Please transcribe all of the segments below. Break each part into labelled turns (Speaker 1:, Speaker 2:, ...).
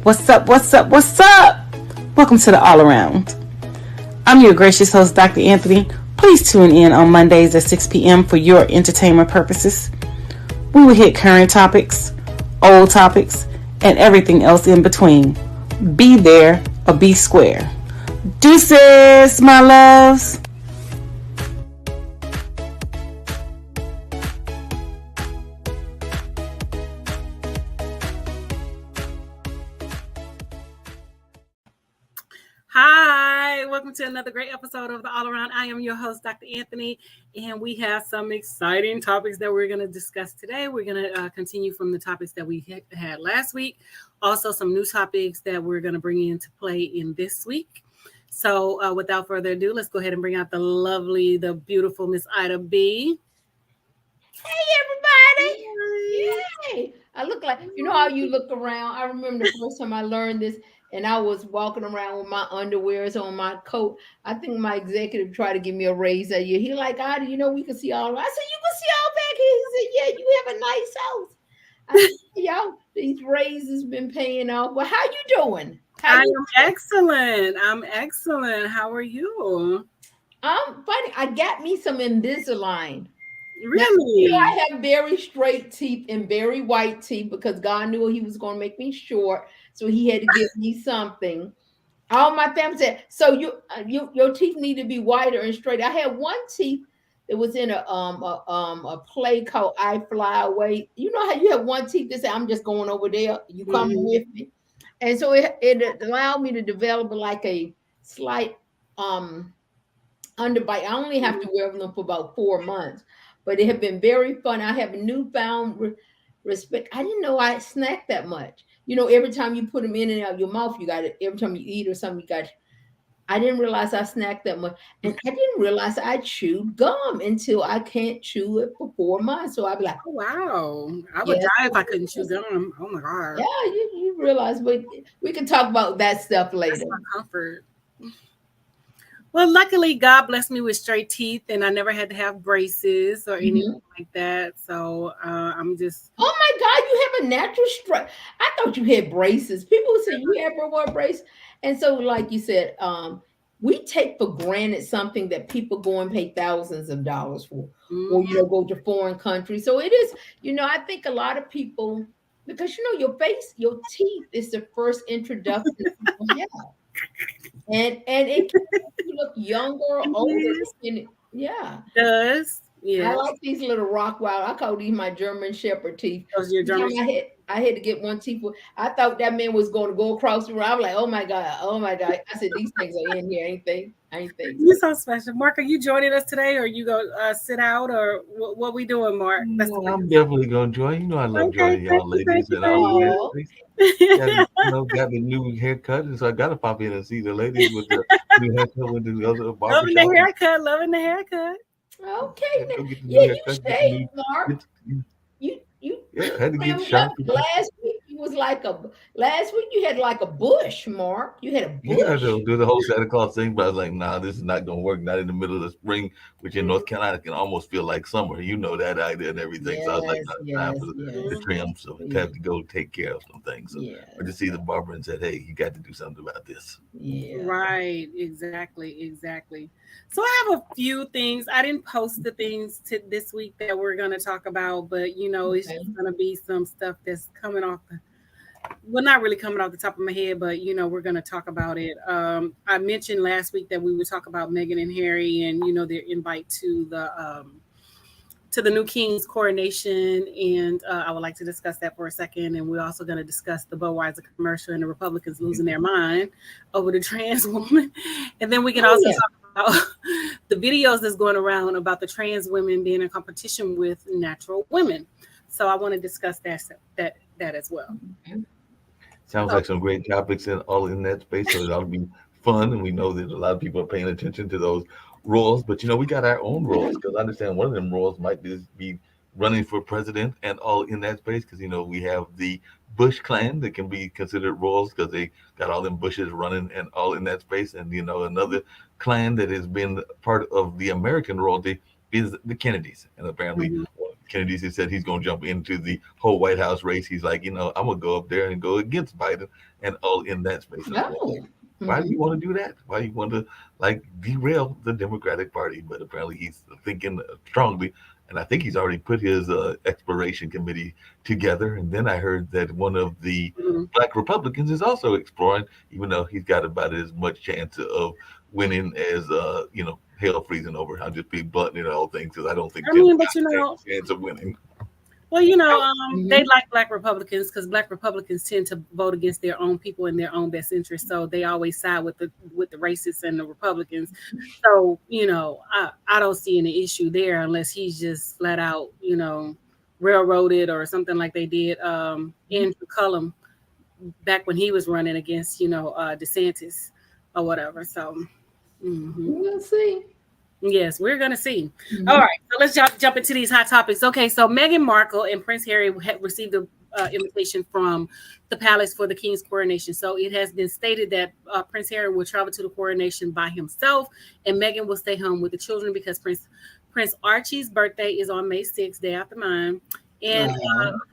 Speaker 1: What's up? What's up? What's up? Welcome to the All Around. I'm your gracious host, Dr. Anthony. Please tune in on Mondays at 6 p.m. for your entertainment purposes. We will hit current topics, old topics, and everything else in between. Be there or be square. Deuces, my loves. Hi, welcome to another great episode of the All Around. I am your host, Dr. Anthony, and we have some exciting topics that we're going to discuss today. We're going to continue from the topics that we had last week. Also, some new topics that we're going to bring into play in this week. So without further ado, let's go ahead and bring out the lovely, the beautiful Miss Ida B.
Speaker 2: Hey, everybody. Yay. I look like, you know how you look around? I remember the first time I learned this, and I was walking around with my underwears on my coat. I think my executive tried to give me a raise that year. He like, Ida, you know, we can see all. I said, you can see all back here. He said, yeah, you have a nice house. I said, y'all, these raises been paying off. Well, how you doing?
Speaker 1: I am excellent. I'm excellent. How are you?
Speaker 2: I'm funny. I got me some Invisalign.
Speaker 1: Really?
Speaker 2: Now, I have very straight teeth and very white teeth because God knew He was going to make me short, so He had to give me something. All my family said, "So your teeth need to be whiter and straight." I had one teeth that was in a play called "I Fly Away." You know how you have one teeth that say, "I'm just going over there. You coming with me?" And so it allowed me to develop like a slight underbite. I only have to wear them for about 4 months. But it had been very fun. I have newfound respect. I didn't know I snacked that much. You know, every time you put them in and out your mouth, you got it. Every time you eat or something, you got it. I didn't realize I snacked that much. And I didn't realize I chewed gum until I can't chew it for 4 months. So I'd be like,
Speaker 1: oh, wow. I would die if I couldn't chew gum. Oh, my God.
Speaker 2: Yeah, you realize we can talk about that stuff later.
Speaker 1: That's my comfort. Well, luckily, God blessed me with straight teeth, and I never had to have braces or anything like that. So I'm just.
Speaker 2: Oh my God, you have a natural straight. I thought you had braces. People say you ever wore braces, and so like you said, we take for granted something that people go and pay thousands of dollars for, or go to foreign countries. So it is. I think a lot of people, because your face, your teeth is the first introduction people have. And it can make you look younger, older. Yeah.
Speaker 1: It does. Yeah.
Speaker 2: I like these little rock wild. I call these my German Shepherd teeth.
Speaker 1: Those are your German
Speaker 2: I had to get one teeth. I thought that man was going to go across the room. I was like, oh my God, oh my God. I said, these things are in here, ain't they?
Speaker 1: You're so special. Mark, are you joining us today, or you go sit out, or what we doing, Mark?
Speaker 3: I'm definitely going to join. I love joining y'all ladies. And all got the new haircut, and so I got to pop in and see the ladies with the new haircut with the other barbershop.
Speaker 1: Loving the haircut.
Speaker 2: Okay. You shaved, Mark. You
Speaker 3: had to get shot.
Speaker 2: Last week you had like a bush, Mark. You had a bush.
Speaker 3: Yeah, to do the whole Santa Claus thing, but I was like, nah, this is not gonna work. Not in the middle of the spring, which in North Carolina can almost feel like summer. You know that idea and everything.
Speaker 2: Yes,
Speaker 3: so I was like, time for the trim. So I have to go take care of some things. So I just see the barber and said, hey, you got to do something about this.
Speaker 2: Yeah.
Speaker 1: Right. Exactly. So I have a few things. I didn't post the things to this week that we're going to talk about, but it's just going to be some stuff that's coming off not really coming off the top of my head, but we're going to talk about it. I mentioned last week that we would talk about Meghan and Harry and their invite to the new king's coronation, and I would like to discuss that for a second. And we're also going to discuss the Budweiser commercial and the Republicans losing their mind over the trans woman. And then we can also talk about the videos that's going around about the trans women being in competition with natural women. So I want to discuss that as well.
Speaker 3: Sounds like some great topics all in that space. So that'll be fun, and we know that a lot of people are paying attention to those roles. But we got our own roles, because I understand one of them roles might be running for president and all in that space, because we have the Bush clan that can be considered royals because they got all them Bushes running and all in that space. And another clan that has been part of the American royalty is the Kennedys, and apparently Kennedy said he's going to jump into the whole White House race. He's like, I'm going to go up there and go against Biden and all in that space. And I'm
Speaker 2: Oh.
Speaker 3: like, why do you want to do that? Why do you want to like derail the Democratic Party? But apparently he's thinking strongly. And I think he's already put his exploration committee together. And then I heard that one of the
Speaker 1: Mhm.
Speaker 3: black Republicans is also exploring, even though he's got about as much chance of winning as hell freezing over. I'll just be blunt in the whole thing because I don't think
Speaker 1: I
Speaker 3: Tim
Speaker 1: mean, but
Speaker 3: Scott has a chance of winning.
Speaker 1: well, they
Speaker 2: Mhm.
Speaker 1: like black Republicans because black Republicans tend to vote against their own people in their own best interest. So they always side with the racists and the Republicans. So I don't see any issue there unless he's just flat out railroaded or something like they did Andrew Cullum back when he was running against DeSantis or whatever. So. Mhm.
Speaker 2: We'll see.
Speaker 1: Yes, we're gonna see. All
Speaker 2: Mhm.
Speaker 1: right, so let's jump into these hot topics. Okay, so Meghan Markle and Prince Harry received a invitation from the palace for the king's coronation. So it has been stated that Prince Harry will travel to the coronation by himself, and Meghan will stay home with the children because Prince Archie's birthday is on May 6th, day after mine, and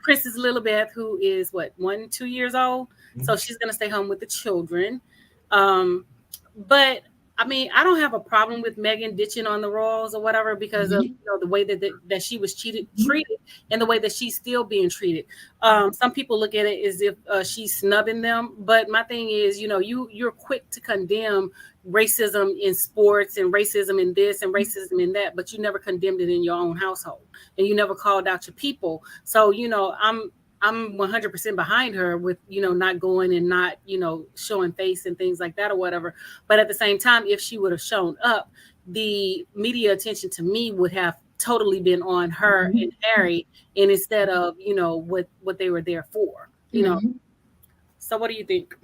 Speaker 1: Princess Lilibeth, who is what 2 years old, so she's gonna stay home with the children. Um, but I mean, I don't have a problem with Megan ditching on the Royals or whatever because of
Speaker 2: Mhm.
Speaker 1: the way that she was treated, and the way that she's still being treated. Some people look at it as if she's snubbing them, but my thing is, you're quick to condemn racism in sports and racism in this and racism in that, but you never condemned it in your own household, and you never called out your people. So I'm 100% behind her with not going and not showing face and things like that or whatever. But at the same time, if she would have shown up, the media attention to me would have totally been on her and Harry, and instead of what they were there for.
Speaker 2: Mhm.
Speaker 1: So what do you think?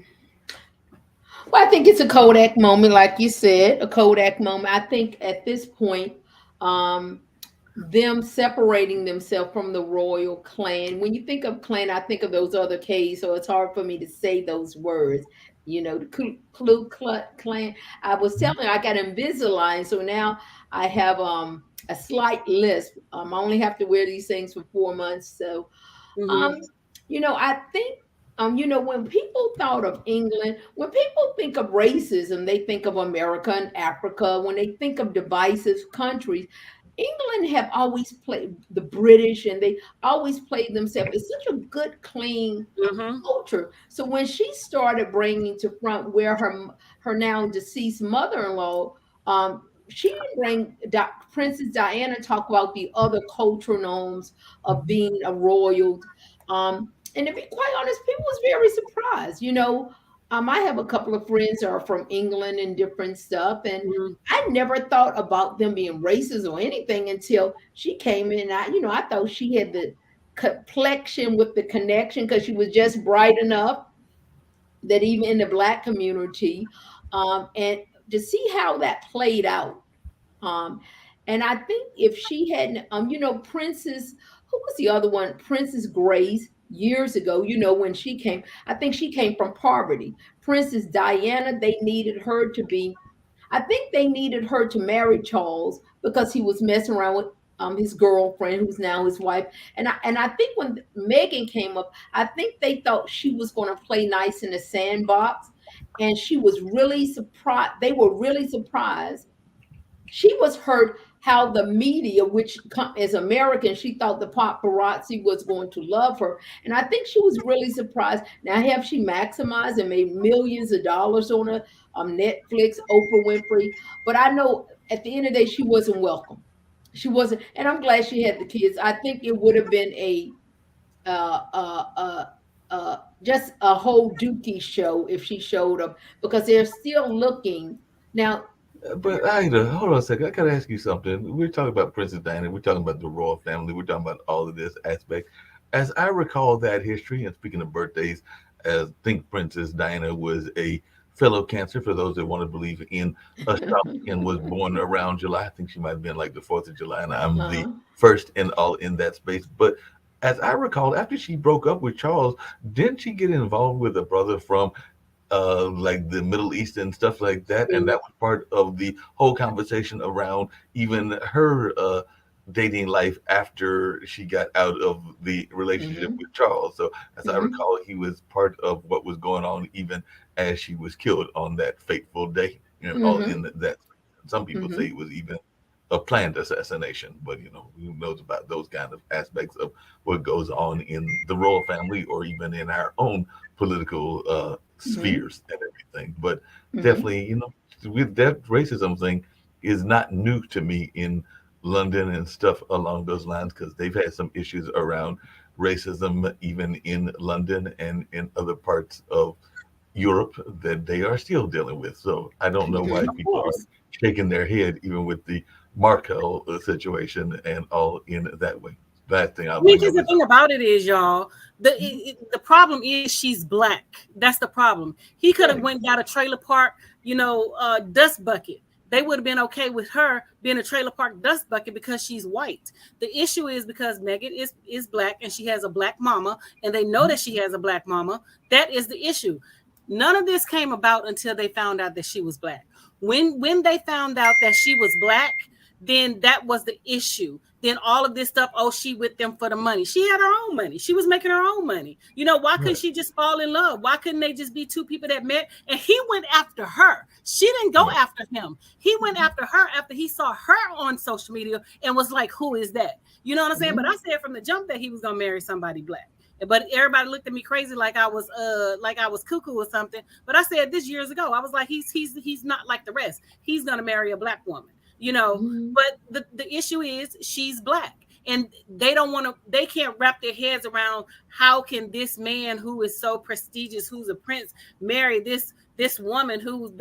Speaker 2: Well, I think it's a Kodak moment, like you said, a Kodak moment. I think at this point, um, them separating themselves from the royal clan. When you think of clan, I think of those other K's, so it's hard for me to say those words. The Ku Klux Klan. I was telling you, I got Invisalign, so now I have a slight lisp. I only have to wear these things for 4 months, so
Speaker 1: Mm-hmm.
Speaker 2: um, I think, when people thought of England, when people think of racism, they think of America and Africa. When they think of divisive countries, England have always played the British, and they always played themselves. It's such a good, clean
Speaker 1: Mm-hmm.
Speaker 2: culture. So when she started bringing to front where her now deceased mother-in-law, she didn't bring Princess Diana talk about the other cultural norms of being a royal. And to be quite honest, people was very surprised. I have a couple of friends that are from England and different stuff, and
Speaker 1: Mm-hmm.
Speaker 2: I never thought about them being racist or anything until she came in. I thought she had the complexion with the connection because she was just bright enough that even in the black community, and to see how that played out. um, and I think if she hadn't, Princess, who was the other one? Princess Grace years ago, when she came, I think she came from poverty. Princess Diana, they needed her to be, I think they needed her to marry Charles because he was messing around with his girlfriend, who's now his wife. And I think when Megan came up, I think they thought she was going to play nice in the sandbox, and she was really surprised. They were really surprised. She was hurt how the media, which as American, she thought the paparazzi was going to love her. And I think she was really surprised. Now, have she maximized and made millions of dollars on a Netflix, Oprah Winfrey? But I know at the end of the day, she wasn't welcome. She wasn't, and I'm glad she had the kids. I think it would have been uh, uh, uh, just a whole Dookie show if she showed up, because they're still looking now.
Speaker 3: But Ida, hold on a second. I gotta ask you something. We're talking about Princess Diana. We're talking about the royal family. We're talking about all of this aspect. As I recall that history, and speaking of birthdays, I think Princess Diana was a fellow Cancer. For those that want to believe in astrology, and was born around July. I think she might have been like the 4th of July, and I'm the
Speaker 2: Uh-huh.
Speaker 3: first and all in that space. But as I recall, after she broke up with Charles, didn't she get involved with a brother from like the Middle East and stuff like that, and that was part of the whole conversation around even her dating life after she got out of the relationship
Speaker 2: Mm-hmm.
Speaker 3: with Charles. So, as I
Speaker 2: Mm-hmm.
Speaker 3: recall, he was part of what was going on even as she was killed on that fateful day. All
Speaker 2: Mm-hmm.
Speaker 3: in that. Some people say
Speaker 2: Mm-hmm.
Speaker 3: it was even a planned assassination, but who knows about those kind of aspects of what goes on in the royal family or even in our own political
Speaker 2: Mm-hmm.
Speaker 3: spheres and everything. But
Speaker 2: Mm-hmm.
Speaker 3: definitely, with that racism thing is not new to me in London and stuff along those lines because they've had some issues around racism even in London and in other parts of Europe that they are still dealing with. So I don't know why
Speaker 1: Of
Speaker 3: people are
Speaker 1: course.
Speaker 3: shaking their head even with the Markel situation and all in that way. Last thing I'll
Speaker 1: I mean,
Speaker 3: bring
Speaker 1: because
Speaker 3: up
Speaker 1: the
Speaker 3: is
Speaker 1: thing about it is, y'all, the problem is she's black. That's the problem. He could have
Speaker 2: Right.
Speaker 1: went got a trailer park, dust bucket. They would have been okay with her being a trailer park dust bucket because she's white. The issue is because Megan is black and she has a black mama, and they know that she has a black mama. That is the issue. None of this came about until they found out that she was black. When they found out that she was black, then that was the issue. Then all of this stuff, oh, she with them for the money. She had her own money. She was making her own money. Why couldn't
Speaker 3: right.
Speaker 1: she just fall in love? Why couldn't they just be two people that met? And he went after her. She didn't go
Speaker 3: Right.
Speaker 1: after him. He went after her after he saw her on social media and was like, who is that? You know what I'm saying? But
Speaker 2: Mm-hmm.
Speaker 1: I said from the jump that he was gonna marry somebody black. But everybody looked at me crazy like I was cuckoo or something. But I said this years ago. I was like, he's not like the rest. He's gonna marry a black woman.
Speaker 2: Mm-hmm.
Speaker 1: But the issue is she's black. And they can't wrap their heads around how can this man who is so prestigious, who's a prince, marry this woman who's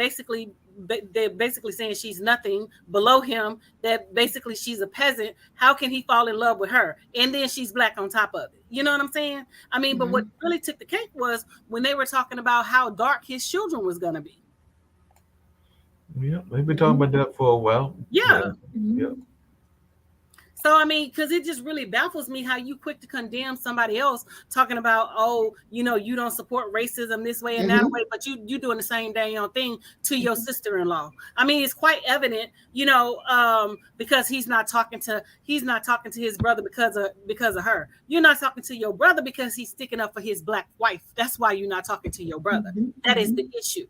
Speaker 1: they're basically saying she's nothing below him, that basically she's a peasant. How can he fall in love with her? And then she's black on top of it. You know what I'm saying? I mean, but what
Speaker 2: Mm-hmm.
Speaker 1: really took the cake was when they were talking about how dark his children was going to be.
Speaker 3: Yeah, we've been talking
Speaker 2: Mm-hmm.
Speaker 3: about that for a while.
Speaker 1: Yeah.
Speaker 3: Yeah.
Speaker 2: Mm-hmm.
Speaker 1: So I mean, because it just really baffles me how you quick to condemn somebody else, talking about, oh, you don't support racism this way and that
Speaker 2: Mm-hmm.
Speaker 1: way, but you doing the same dang on thing to your sister-in-law. I mean, it's quite evident, because he's not talking to his brother because of her. You're not talking to your brother because he's sticking up for his black wife. That's why you're not talking to your brother.
Speaker 2: Mm-hmm.
Speaker 1: That is
Speaker 2: Mm-hmm.
Speaker 1: the issue.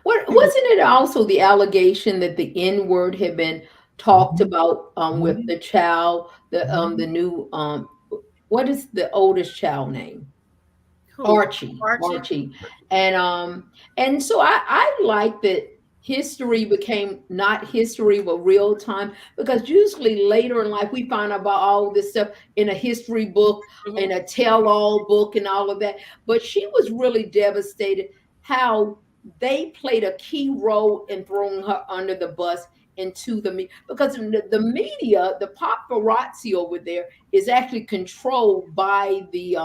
Speaker 2: What wasn't it also the allegation that the N word had been talked
Speaker 3: Mhm.
Speaker 2: about with
Speaker 3: Mhm.
Speaker 2: the child, the
Speaker 3: Mhm.
Speaker 2: new what is the oldest child name?
Speaker 1: Who?
Speaker 2: Archie,
Speaker 1: Archie?
Speaker 2: Archie, and so I like that history became not history but real time, because usually later in life we find out about all this stuff in a history book, in
Speaker 1: Mhm.
Speaker 2: a tell-all book, and all of that. But she was really devastated how they played a key role in throwing her under the bus into because the media, the paparazzi over there is actually controlled by the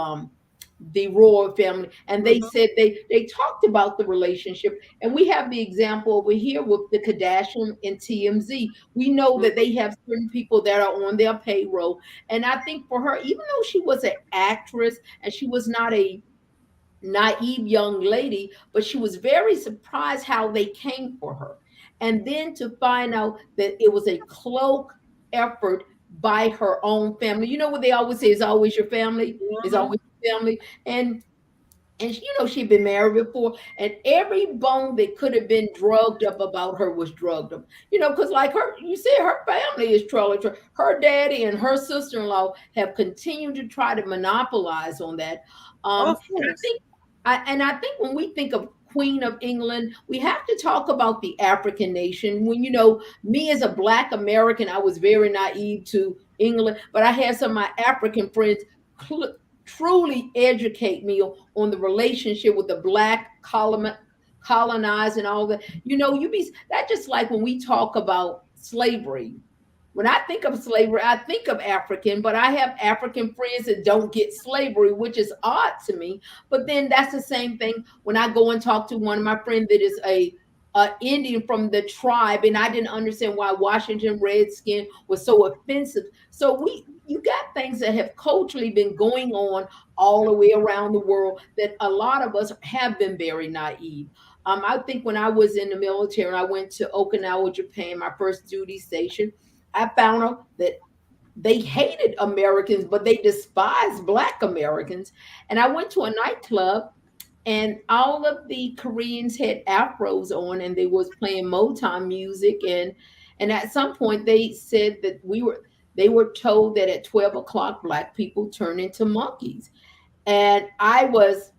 Speaker 2: royal family, and they
Speaker 1: Mhm.
Speaker 2: said they talked about the relationship. And we have the example over here with the Kardashian and TMZ. We know that
Speaker 1: Mhm.
Speaker 2: they have certain people that are on their payroll, and I think for her, even though she was an actress and she was not a naive young lady, but she was very surprised how they came for her. And then to find out that it was a cloak effort by her own family. You know what they always say, is always your family, is
Speaker 1: Mhm.
Speaker 2: always your family. And she'd been married before, and every bone that could have been drugged up about her was drugged up. Because like her, you see, her family is trailer. Her daddy and her sister-in-law have continued to try to monopolize on that.
Speaker 1: Of
Speaker 2: And I
Speaker 1: course.
Speaker 2: think, I think when we think of Queen of England, we have to talk about the African nation. When me as a Black American, I was very naive to England, but I had some of my African friends truly educate me on the relationship with the black colonized and all that. You be that just like when we talk about slavery. When I think of slavery, I think of African, but I have African friends that don't get slavery, which is odd to me. But then that's the same thing when I go and talk to one of my friends that is a Indian from the tribe, and I didn't understand why Washington Redskin was so offensive. So you got things that have culturally been going on all the way around the world that a lot of us have been very naive. I think when I was in the military and I went to Okinawa, Japan, my first duty station, I found out that they hated Americans, but they despised Black Americans. And I went to a nightclub, and all of the Koreans had afros on, and they was playing Motown music. And at some point they said that they were told that at 12 o'clock Black people turn into monkeys. And I was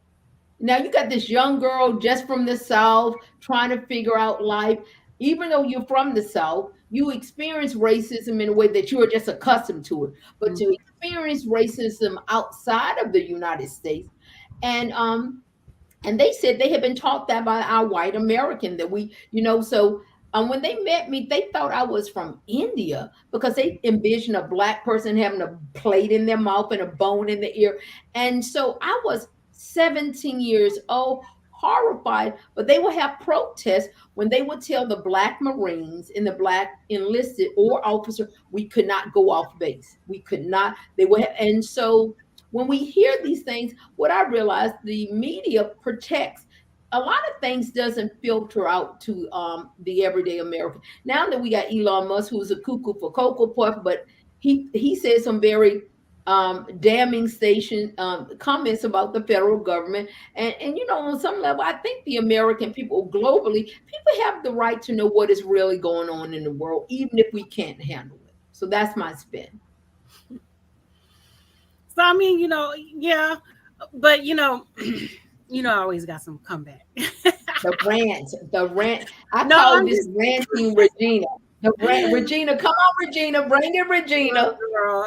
Speaker 2: now you got this young girl just from the South trying to figure out life. Even though you're from the South, you experience racism in a way that you are just accustomed to it. But to experience racism outside of the United States, and they said they had been taught that by our white American that so when they met me, they thought I was from India because they envisioned a Black person having a plate in their mouth and a bone in the ear. And so I was 17 years old, horrified, but they would have protests when they would tell the Black Marines and the Black enlisted or officer, we could not go off base. We could not, they would have, and so when we hear these things, what I realized, the media protects a lot of things, doesn't filter out to the everyday American. Now that we got Elon Musk, who's a cuckoo for Cocoa Puff, but he said some very damning station comments about the federal government. And on some level, I think the American people globally, people have the right to know what is really going on in the world, even if we can't handle it. So that's my spin.
Speaker 1: So I mean, yeah, but I always got some comeback.
Speaker 2: The rant. I
Speaker 1: No,
Speaker 2: call
Speaker 1: I'm
Speaker 2: this
Speaker 1: just
Speaker 2: ranting Regina. Regina, come on, Regina, bring it, Regina.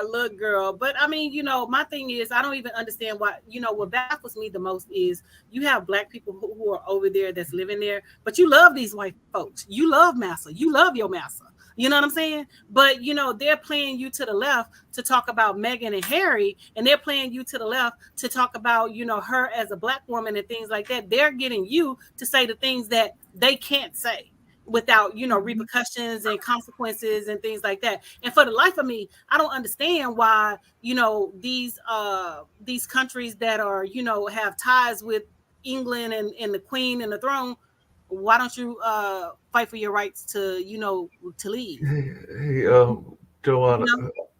Speaker 1: look, girl. But I mean, my thing is, I don't even understand why. What baffles me the most is you have Black people who are over there that's living there, but you love these white folks. You love massa. You love your massa. You know what I'm saying? But they're playing you to the left to talk about Meghan and Harry, and they're playing you to the left to talk about her as a Black woman and things like that. They're getting you to say the things that they can't say without repercussions and consequences and things like that. And for the life of me, I don't understand why these countries that are have ties with England and the Queen and the throne, why don't you fight for your rights to to leave?
Speaker 3: Hey, Joanna,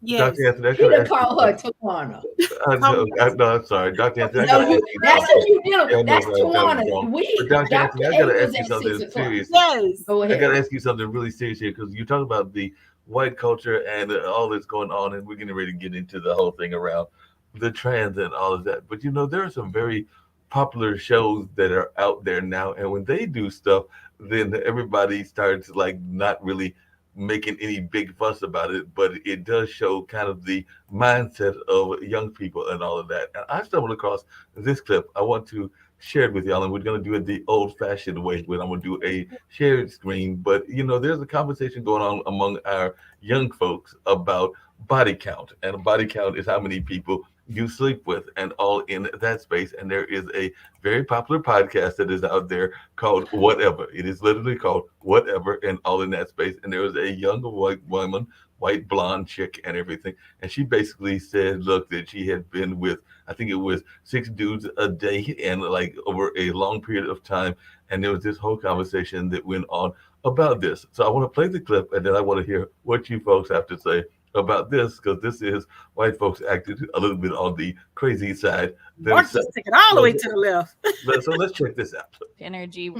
Speaker 1: Yes.
Speaker 3: Dr. Anthony, I
Speaker 2: She
Speaker 3: gotta
Speaker 2: done
Speaker 3: ask you
Speaker 2: call her
Speaker 3: something.
Speaker 2: Tawana.
Speaker 3: No, I'm sorry, Dr. Anthony, I
Speaker 2: No,
Speaker 3: gotta ask you
Speaker 2: that's
Speaker 3: something.
Speaker 2: who you dealing
Speaker 3: Yeah,
Speaker 2: with.
Speaker 3: no,
Speaker 2: That's
Speaker 3: no, that was
Speaker 2: Tawana.
Speaker 3: wrong. But
Speaker 2: We
Speaker 3: Dr.
Speaker 2: Dr.
Speaker 3: Anthony, I
Speaker 2: A
Speaker 3: gotta
Speaker 2: was
Speaker 3: ask you
Speaker 2: at
Speaker 3: something
Speaker 2: 6 o'clock.
Speaker 3: serious.
Speaker 1: Yes.
Speaker 2: Go
Speaker 3: I gotta
Speaker 2: ahead.
Speaker 3: ask you something really serious here because you talk about the white culture and all that's going on, and we're getting ready to get into the whole thing around the trans and all of that. But there are some very popular shows that are out there now, and when they do stuff, then everybody starts like not really making any big fuss about it, but it does show kind of the mindset of young people and all of that. And I stumbled across this clip. I want to share it with y'all, and we're going to do it the old-fashioned way. When I'm going to do a shared screen, but there's a conversation going on among our young folks about body count, and a body count is how many people you sleep with, and all in that space. And there is a very popular podcast that is out there called Whatever. It is literally called Whatever, and all in that space. And there was a young white woman, white blonde chick, and everything. And she basically said, look, that she had been with, I think it was 6 dudes a day, and like over a long period of time. And there was this whole conversation that went on about this. So I want to play the clip, and then I want to hear what you folks have to say about this, because this is white folks acted a little bit on the crazy side
Speaker 1: Mark
Speaker 3: themselves.
Speaker 1: just took it all the way to the left.
Speaker 3: So let's check this out.
Speaker 4: Energy.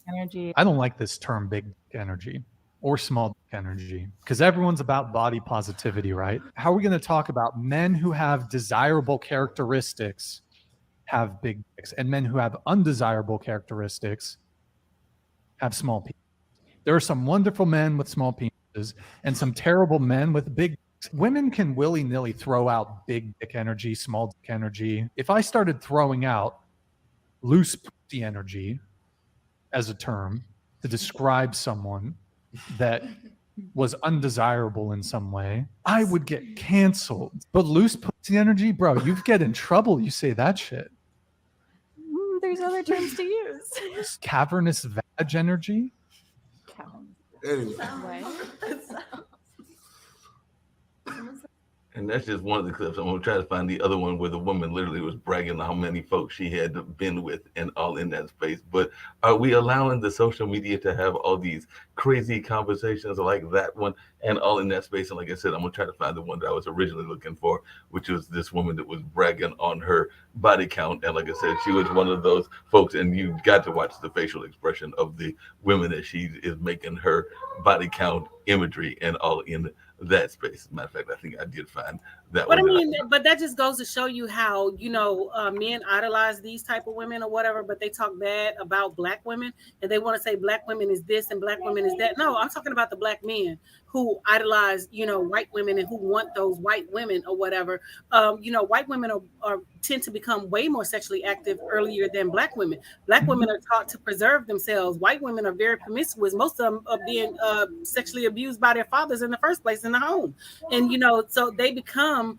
Speaker 4: Energy.
Speaker 5: I don't like this term big energy or small energy because everyone's about body positivity, right? How are we going to talk about men who have desirable characteristics have big dicks and men who have undesirable characteristics have small penises? There are some wonderful men with small penises and some terrible men with big dicks. Women can willy-nilly throw out big dick energy, small dick energy. If I started throwing out loose pussy energy as a term to describe someone that was undesirable in some way, I would get canceled. But loose pussy energy, bro, you get in trouble. You say that shit.
Speaker 4: There's other terms to use.
Speaker 5: Cavernous vag energy.
Speaker 3: Anyway.
Speaker 4: Way.
Speaker 3: And that's just one of the clips. I'm gonna try to find the other one where the woman literally was bragging on how many folks she had been with and all in that space. But are we allowing the social media to have all these crazy conversations like that one and all in that space? And like I said, I'm gonna try to find the one that I was originally looking for, which was this woman that was bragging on her body count. And like I said, she was one of those folks, and you got to watch the facial expression of the women that she is making her body count imagery and all in that space. As a matter of fact, I think I did find that
Speaker 1: But I
Speaker 3: one.
Speaker 1: mean, but that just goes to show you how, men idolize these type of women or whatever, but they talk bad about black women and they want to say black women is this and black women is that. No, I'm talking about the black men who idolize, white women and who want those white women or whatever. White women are tend to become way more sexually active earlier than black women. Black women are taught to preserve themselves. White women are very promiscuous. Most of them are being sexually abused by their fathers in the first place in the home. And, so they become,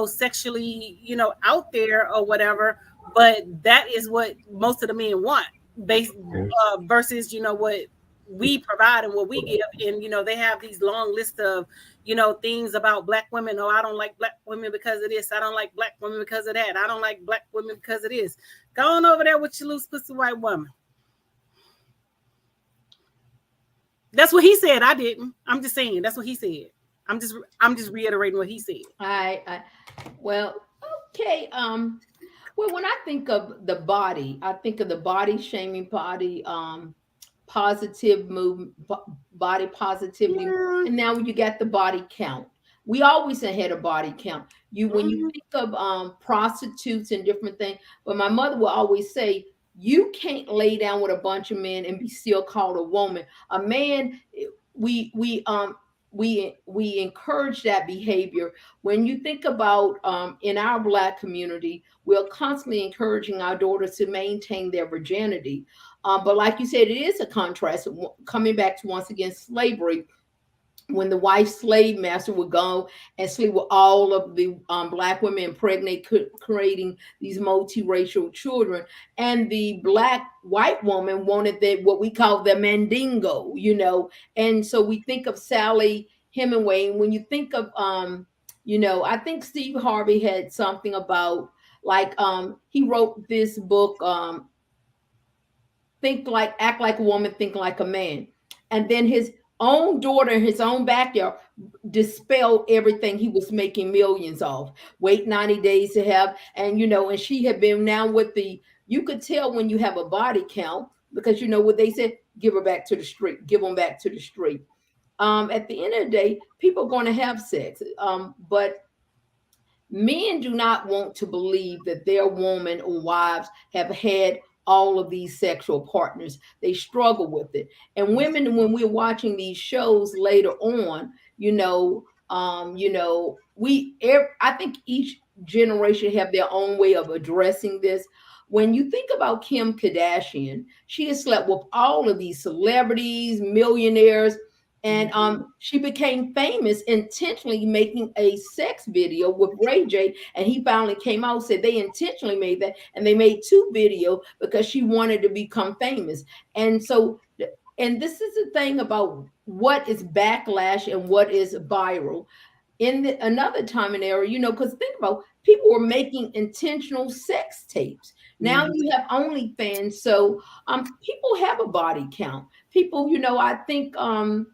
Speaker 1: sexually, out there or whatever. But that is what most of the men want, versus, what we provide and what we give. And, they have these long lists of, things about black women. Oh, I don't like black women because of this. I don't like black women because of that. I don't like black women because of this. Go on over there with your loose pussy white woman. That's what he said. I didn't. I'm just saying. That's what he said. I'm just reiterating what he said.
Speaker 2: Well, okay. Well, when I think of the body, I think of the body shaming, positive movement, body positivity, and now you got the body count. We always had a body count. When you think of prostitutes and different things, but my mother will always say, you can't lay down with a bunch of men and be still called a woman. A man, we encourage that behavior. When you think about in our Black community, we're constantly encouraging our daughters to maintain their virginity. But like you said, it is a contrast. Coming back to once again slavery, when the white slave master would go and sleep with all of the Black women, impregnate, creating these multiracial children, and the white woman wanted what we call the mandingo, and so we think of Sally Hemingway. And when you think of I think Steve Harvey had something about he wrote this book, Act Like a Woman, Think Like a Man, and then his own daughter in his own backyard dispelled everything he was making millions off. Wait 90 days to have, and she had been now with you could tell when you have a body count, because what they said, give them back to the street. At the end of the day, people are going to have sex, but men do not want to believe that their woman or wives have had all of these sexual partners. They struggle with it. And women, when we're watching these shows later on, I think each generation have their own way of addressing this. When you think about Kim Kardashian, she has slept with all of these celebrities, millionaires, and she became famous intentionally making a sex video with Ray J. And he finally came out and said they intentionally made that. And they made 2 videos because she wanted to become famous. And so, and this is the thing about what is backlash and what is viral. In another time and era, because think about, people were making intentional sex tapes. Now you have OnlyFans. So people have a body count. People, I think I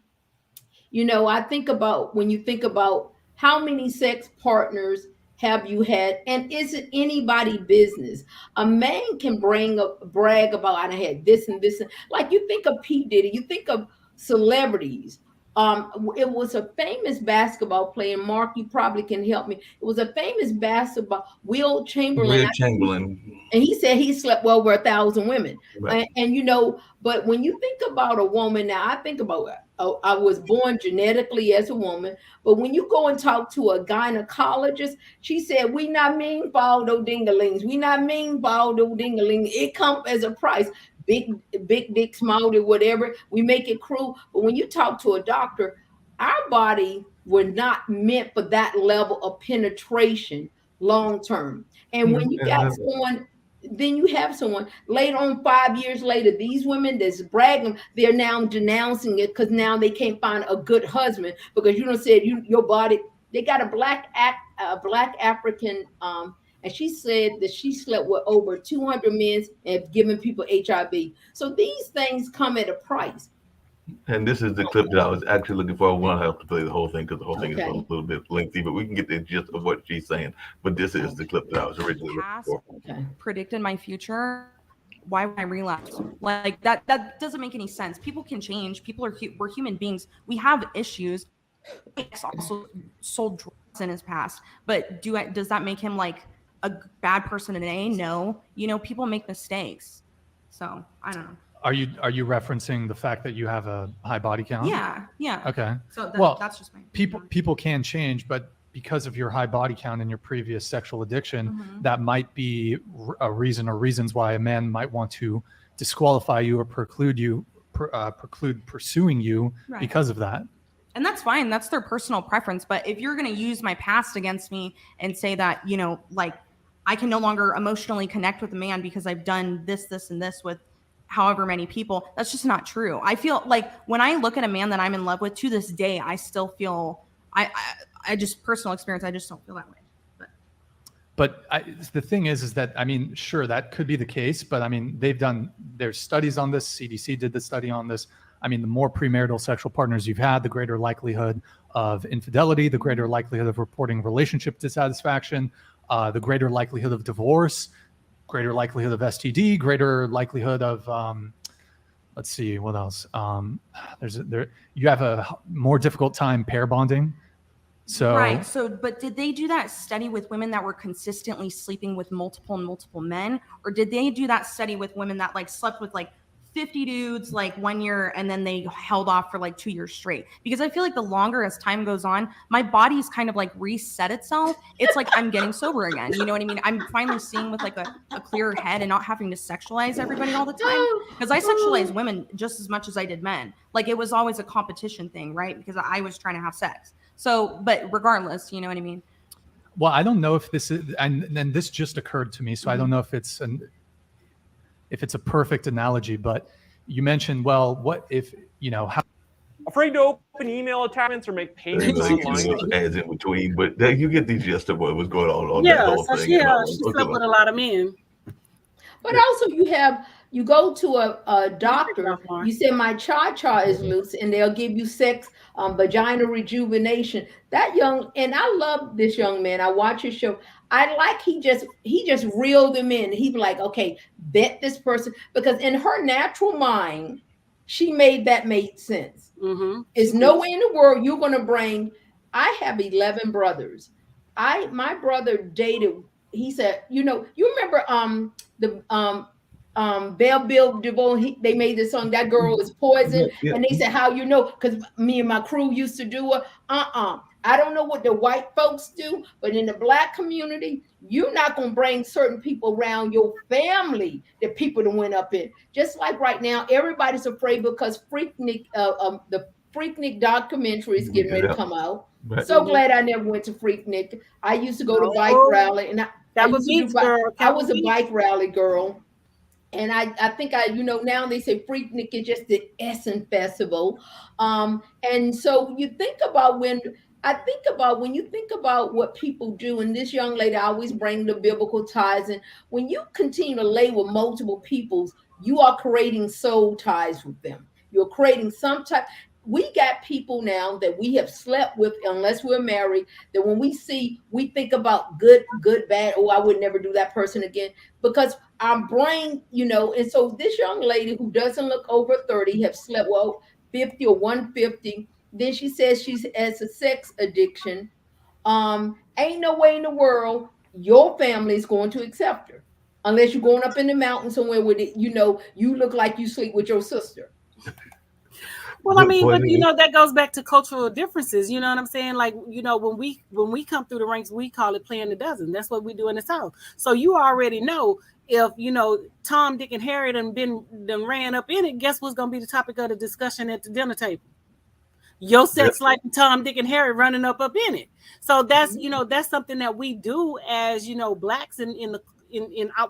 Speaker 2: think about, when you think about how many sex partners have you had, and is it anybody's business? A man can brag about, I had this and this, and like you think of P. Diddy, you think of celebrities. It was a famous basketball player. Mark, you probably can help me. It was a famous basketball, Will Chamberlain. And he said he slept well over 1,000 women. Right. And but when you think about a woman, now I think about, I was born genetically as a woman, but when you go and talk to a gynecologist, she said, we not mean for all those dingalings. We not mean for all those dingalings. It comes as a price. Big dick, small dick, whatever. We make it cruel. But when you talk to a doctor, our body were not meant for that level of penetration long term. And when you got someone, then you have someone later on, 5 years later, these women that's bragging, they're now denouncing it because now they can't find a good husband because you don't said your body They got a black African, and she said that she slept with over 200 men and given people HIV. So these things come at a price.
Speaker 3: And this is the clip that I was actually looking for. We won't have to play the whole thing because the whole thing is a
Speaker 2: Okay.
Speaker 3: little bit lengthy, but we can get the gist of what she's saying. But this is the clip that I was originally looking
Speaker 6: Past
Speaker 3: for.
Speaker 2: Okay.
Speaker 6: predicted my future, why would I relapse? Like that doesn't make any sense. People can change. People are we're human beings. We have issues. My ex also sold drugs in his past, but does that make him like a bad person today? No. People make mistakes. So I don't know.
Speaker 5: Are you referencing the fact that you have a high body count?
Speaker 6: Yeah.
Speaker 5: Okay.
Speaker 6: So
Speaker 5: Well,
Speaker 6: that's just my
Speaker 5: People can change, but because of your high body count and your previous sexual addiction, that might be a reason or reasons why a man might want to disqualify you or preclude pursuing you
Speaker 6: Right.
Speaker 5: because of that.
Speaker 6: And that's fine. That's their personal preference. But if you're going to use my past against me and say that, like I can no longer emotionally connect with a man because I've done this, this, and this with however many people, that's just not true. I feel like when I look at a man that I'm in love with to this day, I still feel, I just personal experience, I just don't feel that way.
Speaker 5: But the thing is that, I mean, sure, that could be the case, but I mean, there's studies on this. CDC did the study on this. I mean, the more premarital sexual partners you've had, the greater likelihood of infidelity, the greater likelihood of reporting relationship dissatisfaction, the greater likelihood of divorce, greater likelihood of STD, greater likelihood of, let's see, what else? You have a more difficult time pair bonding. So,
Speaker 6: right. So, but did they do that study with women that were consistently sleeping with multiple men, or did they do that study with women that like slept with like 50 dudes like 1 year and then they held off for like 2 years straight? Because I feel like the longer as time goes on, my body's kind of like reset itself. It's like I'm getting sober again. You know what I mean? I'm finally seeing with like a clearer head and not having to sexualize everybody all the time. Because I sexualized women just as much as I did men. Like it was always a competition thing, right? Because I was trying to have sex. So, but regardless, you know what I mean?
Speaker 5: well, I don't know if this is, and then this just occurred to me, so I don't know if it's a perfect analogy, but you mentioned, well, what if, how
Speaker 7: Afraid to open email attachments or make payments online.
Speaker 3: Ads in between, but you get the gist of what was going on that
Speaker 1: Yeah,
Speaker 3: whole
Speaker 1: so
Speaker 3: thing.
Speaker 1: she slept with a lot of men.
Speaker 2: But also you go to a doctor, you say my cha-cha is loose, and they'll give you sex, vagina rejuvenation. And I love this young man. I watch his show. I like he just reeled him in. He'd be like, okay, vet this person, because in her natural mind, she made sense. There's no way in the world you're gonna bring. I have 11 brothers. My brother dated. He said, you remember the Belle Bill DeVoe, they made this song, That Girl Is Poison.
Speaker 3: Yeah.
Speaker 2: And they said, how you know? Because me and my crew used to do it. I don't know what the white folks do, but in the black community, you're not going to bring certain people around your family that people that went up in. Just like right now, everybody's afraid because the Freaknik documentary is getting ready to come out. Right. So glad I never went to Freaknik. I used to go to bike rally, and I was a bike rally girl. And I think now they say Freaknik is just the Essen Festival. And so you think about when you think about what people do, and this young lady, I always bring the biblical ties. And when you continue to lay with multiple peoples, you are creating soul ties with them. You're creating some type. We got people now that we have slept with, unless we're married, that when we think about good, bad. Oh, I would never do that person again, because our brain, and so this young lady who doesn't look over 30 have slept 50 or 150. Then she says she has a sex addiction. Ain't no way in the world your family is going to accept her unless you're going up in the mountain somewhere with it. You look like you sleep with your sister.
Speaker 1: Well, I mean, but that goes back to cultural differences. You know what I'm saying? Like, when we come through the ranks, we call it playing the dozen. That's what we do in the South. So you already know if Tom, Dick, and Harry done ran up in it. Guess what's gonna be the topic of the discussion at the dinner table? Your sex like Tom, Dick, and Harry running up in it. So that's that's something that we do as blacks in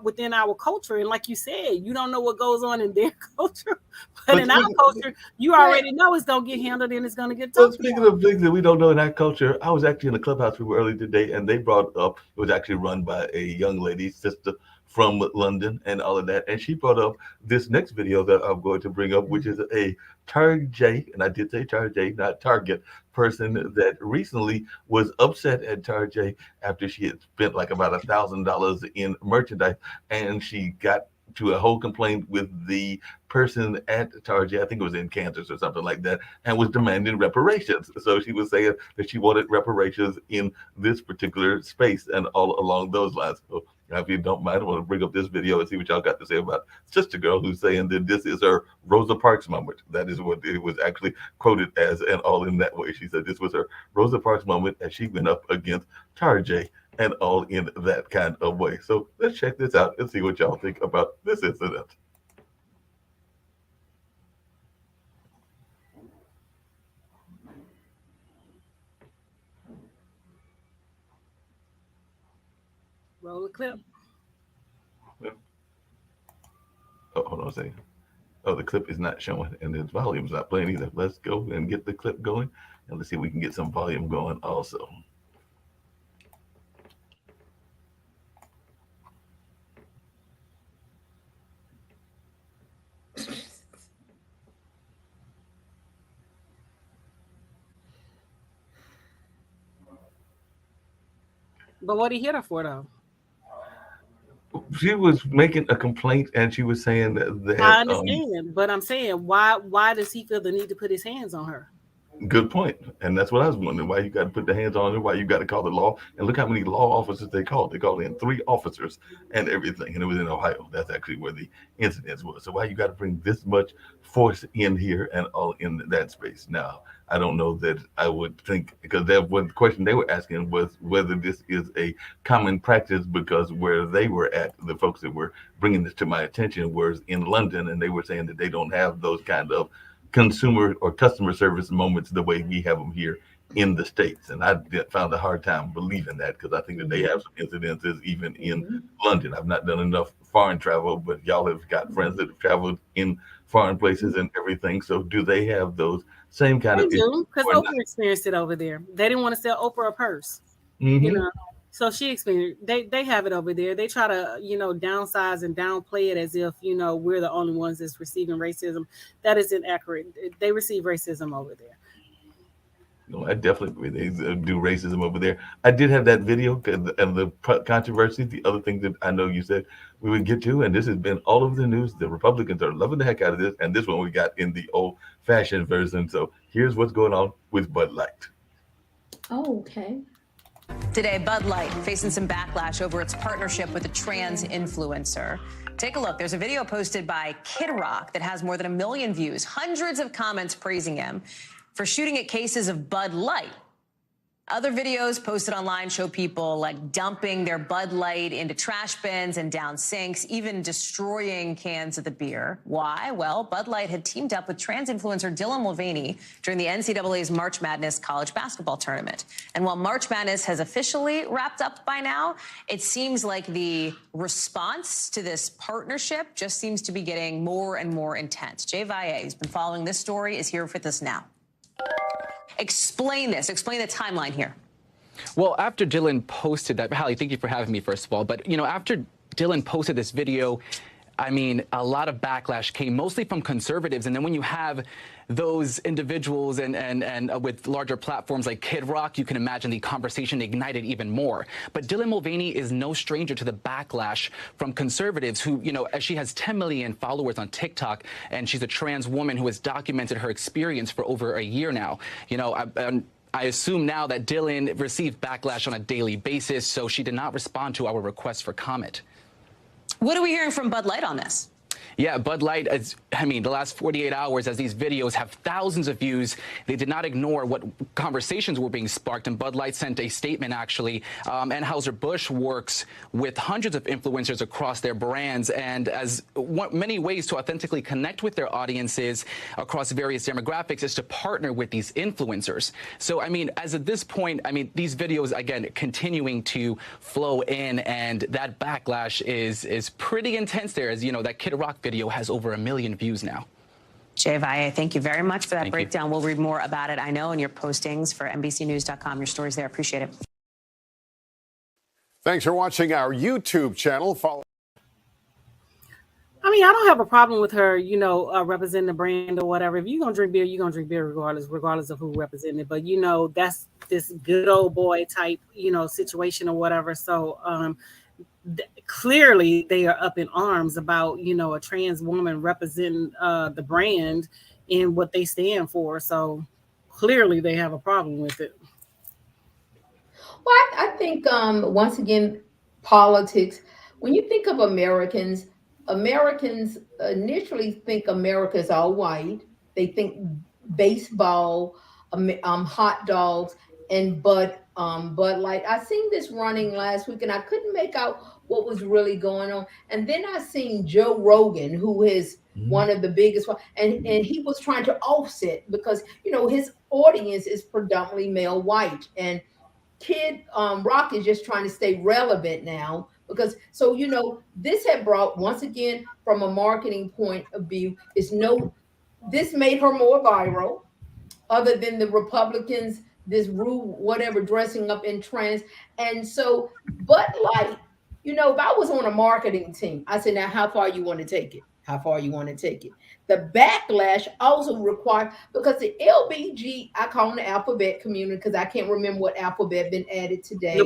Speaker 1: within our culture. And like you said, you don't know what goes on in their culture, but in our culture, you already know it's gonna get handled and it's gonna get
Speaker 3: Well,
Speaker 1: talked
Speaker 3: speaking
Speaker 1: about.
Speaker 3: of things that we don't know in our culture, I was actually in the clubhouse we were early today, and they brought up it was actually run by a young lady, sister from London, and all of that. And she brought up this next video that I'm going to bring up, which is a Target, and I did say Target, not Target, person that recently was upset at Target after she had spent like about $1,000 in merchandise, and she got to a whole complaint with the person at Target, I think it was in Kansas or something like that, and was demanding reparations. So she was saying that she wanted reparations in this particular space and all along those lines. So if you don't mind, I want to bring up this video and see what y'all got to say about Sister Girl, who's saying that this is her Rosa Parks moment. That is what it was actually quoted as, and all in that way. She said this was her Rosa Parks moment as she went up against Tarjay, and all in that kind of way. So let's check this out and see what y'all think about this incident.
Speaker 1: Roll the clip.
Speaker 3: Oh, hold on a second. Oh, the clip is not showing, and the volume's not playing either. Let's go and get the clip going, and let's see if we can get some volume going also.
Speaker 1: But what did he hit her for, though?
Speaker 3: She was making a complaint, and she was saying that
Speaker 1: I understand, but I'm saying, why does he feel the need to put his hands on her?
Speaker 3: good point. And that's what I was wondering, why you got to put the hands on her, why you got to call the law. And look how many law officers they called. They called in 3 officers and everything. And it was in Ohio. That's actually where the incident was. So why you got to bring this much force in here and all in that space? Now, I don't know that I would think, because that was the question they were asking was whether this is a common practice, because where they were at, the folks that were bringing this to my attention was in London, and they were saying that they don't have those kind of consumer or customer service moments the way we have them here in the States. And I found a hard time believing that, because I think that they have some incidences even in London. I've not done enough foreign travel, but y'all have got friends that have traveled in foreign places and everything. So do they have those same kind
Speaker 1: They
Speaker 3: of
Speaker 1: do, because Oprah experienced it over there. They didn't want to sell Oprah a purse, you know. So she experienced. They have it over there. They try to, downsize and downplay it as if, we're the only ones that's receiving racism. That isn't accurate. They receive racism over there.
Speaker 3: No, I definitely they do racism over there. I did have that video and the controversy. The other thing that I know you said we would get to, and this has been all over the news. The Republicans are loving the heck out of this, and this one we got in the old-fashioned version. So here's what's going on with Bud Light.
Speaker 2: Oh, okay.
Speaker 8: Today, Bud Light facing some backlash over its partnership with a trans influencer. Take a look. There's a video posted by Kid Rock that has more than 1 million views, hundreds of comments praising him for shooting at cases of Bud Light. Other videos posted online show people like dumping their Bud Light into trash bins and down sinks, even destroying cans of the beer. Why? Well, Bud Light had teamed up with trans influencer Dylan Mulvaney during the NCAA's March Madness college basketball tournament. And while March Madness has officially wrapped up by now, it seems like the response to this partnership just seems to be getting more and more intense. Jay Valle, who's been following this story, is here with us now. Explain this. Explain the timeline here.
Speaker 9: Well, after Dylan posted that, Hallie, thank you for having me, first of all. But, after Dylan posted this video, I mean, a lot of backlash came mostly from conservatives. And then when you have those individuals and with larger platforms like Kid Rock, you can imagine the conversation ignited even more. But Dylan Mulvaney is no stranger to the backlash from conservatives who, as she has 10 million followers on TikTok, and she's a trans woman who has documented her experience for over a year now. I assume now that Dylan received backlash on a daily basis, so she did not respond to our request for comment.
Speaker 8: What are we hearing from Bud Light on this?
Speaker 9: Yeah, Bud Light, the last 48 hours, as these videos have thousands of views, they did not ignore what conversations were being sparked. And Bud Light sent a statement, actually. Anheuser-Busch works with hundreds of influencers across their brands and as many ways to authentically connect with their audiences across various demographics is to partner with these influencers. So, as at this point, these videos, again, continuing to flow in, and that backlash is pretty intense there. As you know, that Kid Rock video has over 1 million views now.
Speaker 8: Jay Valle, thank you very much for that breakdown. We'll read more about it, I know, in your postings for NBCnews.com. Your stories there. Appreciate it.
Speaker 10: Thanks for watching our YouTube channel. Follow.
Speaker 1: I don't have a problem with her, representing the brand or whatever. If you're going to drink beer, you're going to drink beer regardless of who represented it. But, that's this good old boy type, situation or whatever. So clearly they are up in arms about, a trans woman representing the brand and what they stand for. So clearly they have a problem with it.
Speaker 2: Well, I think, once again, politics, when you think of Americans initially think America is all white. They think baseball, hot dogs, and Bud Light. I seen this running last week, and I couldn't make out what was really going on. And then I seen Joe Rogan, who is one of the biggest, and he was trying to offset because his audience is predominantly male white, and Kid Rock is just trying to stay relevant now. Because this had brought, once again, from a marketing point of view, this made her more viral, other than the Republicans, this rude whatever dressing up in trans. And so Bud Light, if I was on a marketing team, I said, now how far you want to take it? How far you want to take it? The backlash also required, because the LBG, I call them the alphabet community, because I can't remember what alphabet been added today.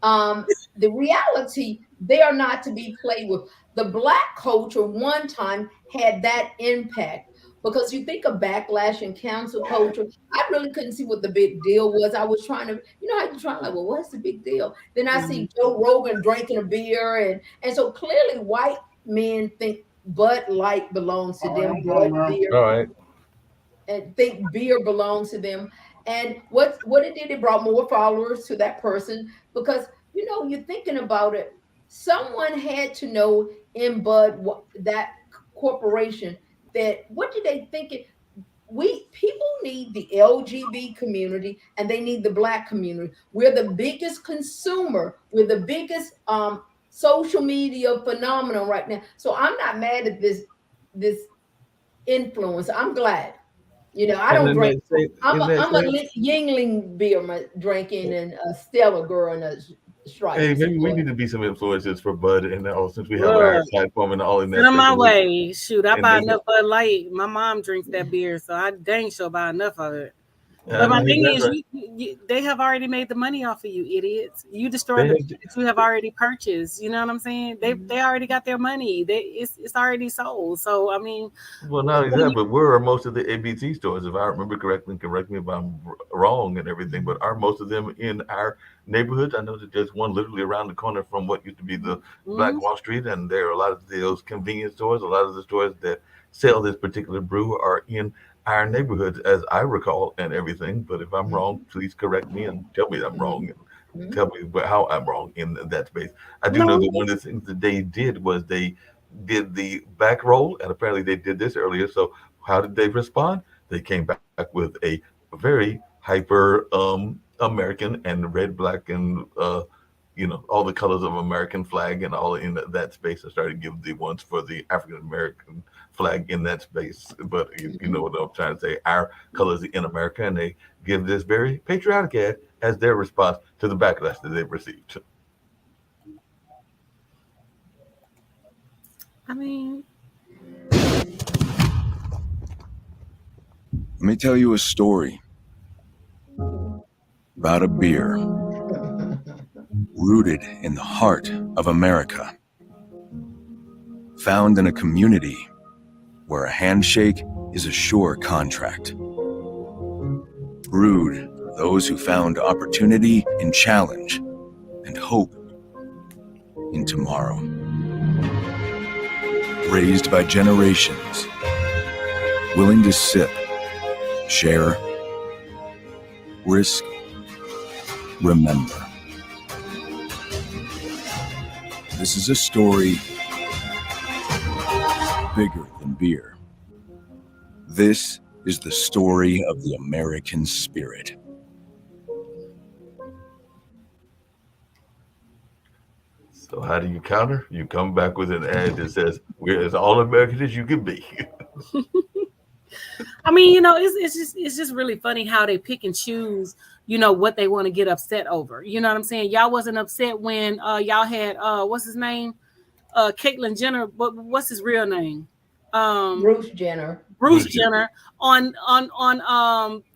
Speaker 2: The reality, they are not to be played with. The Black culture one time had that impact, because you think of backlash and cancel culture. I really couldn't see what the big deal was. I was trying to, how you trying well, what's the big deal? Then I see Joe Rogan drinking a beer, and so clearly white men think Bud Light belongs to them, beer, and think beer belongs to them. And what it did, it brought more followers to that person, because you're thinking about it. Someone had to know in Bud, that corporation, that what did they think people need the LGBT community, and they need the Black community. We're the biggest consumer. We're the biggest social media phenomenon right now. So I'm not mad at this influence. I'm glad. I don't drink. I'm a Yingling beer drinking, and a Stella girl, and a Stripes.
Speaker 3: Hey, maybe we need to be some influencers for Bud, and since we have our platform and all in that.
Speaker 1: Send them my way. Shoot, I buy enough Bud Light. My mom drinks that beer, so I dang sure buy enough of it. But my thing is, they have already made the money off of you, idiots. You destroyed the that you have already purchased. You know what I'm saying? They already got their money. It's already sold. So
Speaker 3: well, not only that, but where are most of the ABC stores? If I remember correctly, and correct me if I'm wrong and everything, but are most of them in our neighborhoods? I know that there's one literally around the corner from what used to be the Black Wall Street, and there are a lot of those convenience stores. A lot of the stores that sell this particular brew are in our neighborhoods, as I recall, and everything. But if I'm wrong, please correct me and tell me I'm wrong, and tell me how I'm wrong in that space. I do know that one of the things that they did was they did the back roll, and apparently they did this earlier. So how did they respond? They came back with a very hyper American and red, black, and all the colors of American flag and all in that space. I started giving the ones for the African American flag in that space. But you know what I'm trying to say, our colors in America, and they give this very patriotic ad as their response to the backlash that they've received.
Speaker 11: Let me tell you a story about a beer rooted in the heart of America, found in a community where a handshake is a sure contract. Brewed for those who found opportunity in challenge and hope in tomorrow. raised by generations, willing to sip, share, risk, remember. This is a story bigger than beer. This is the story of the American spirit.
Speaker 3: So how do you counter? You come back with an ad that says, "We're as all American as you can be."
Speaker 1: I mean, you know, it's just really funny how they pick and choose, you know, what they want to get upset over. You know what I'm saying? Y'all wasn't upset when y'all had what's his name? Caitlyn Jenner, but what's his real name?
Speaker 2: Bruce Jenner.
Speaker 1: Bruce Jenner on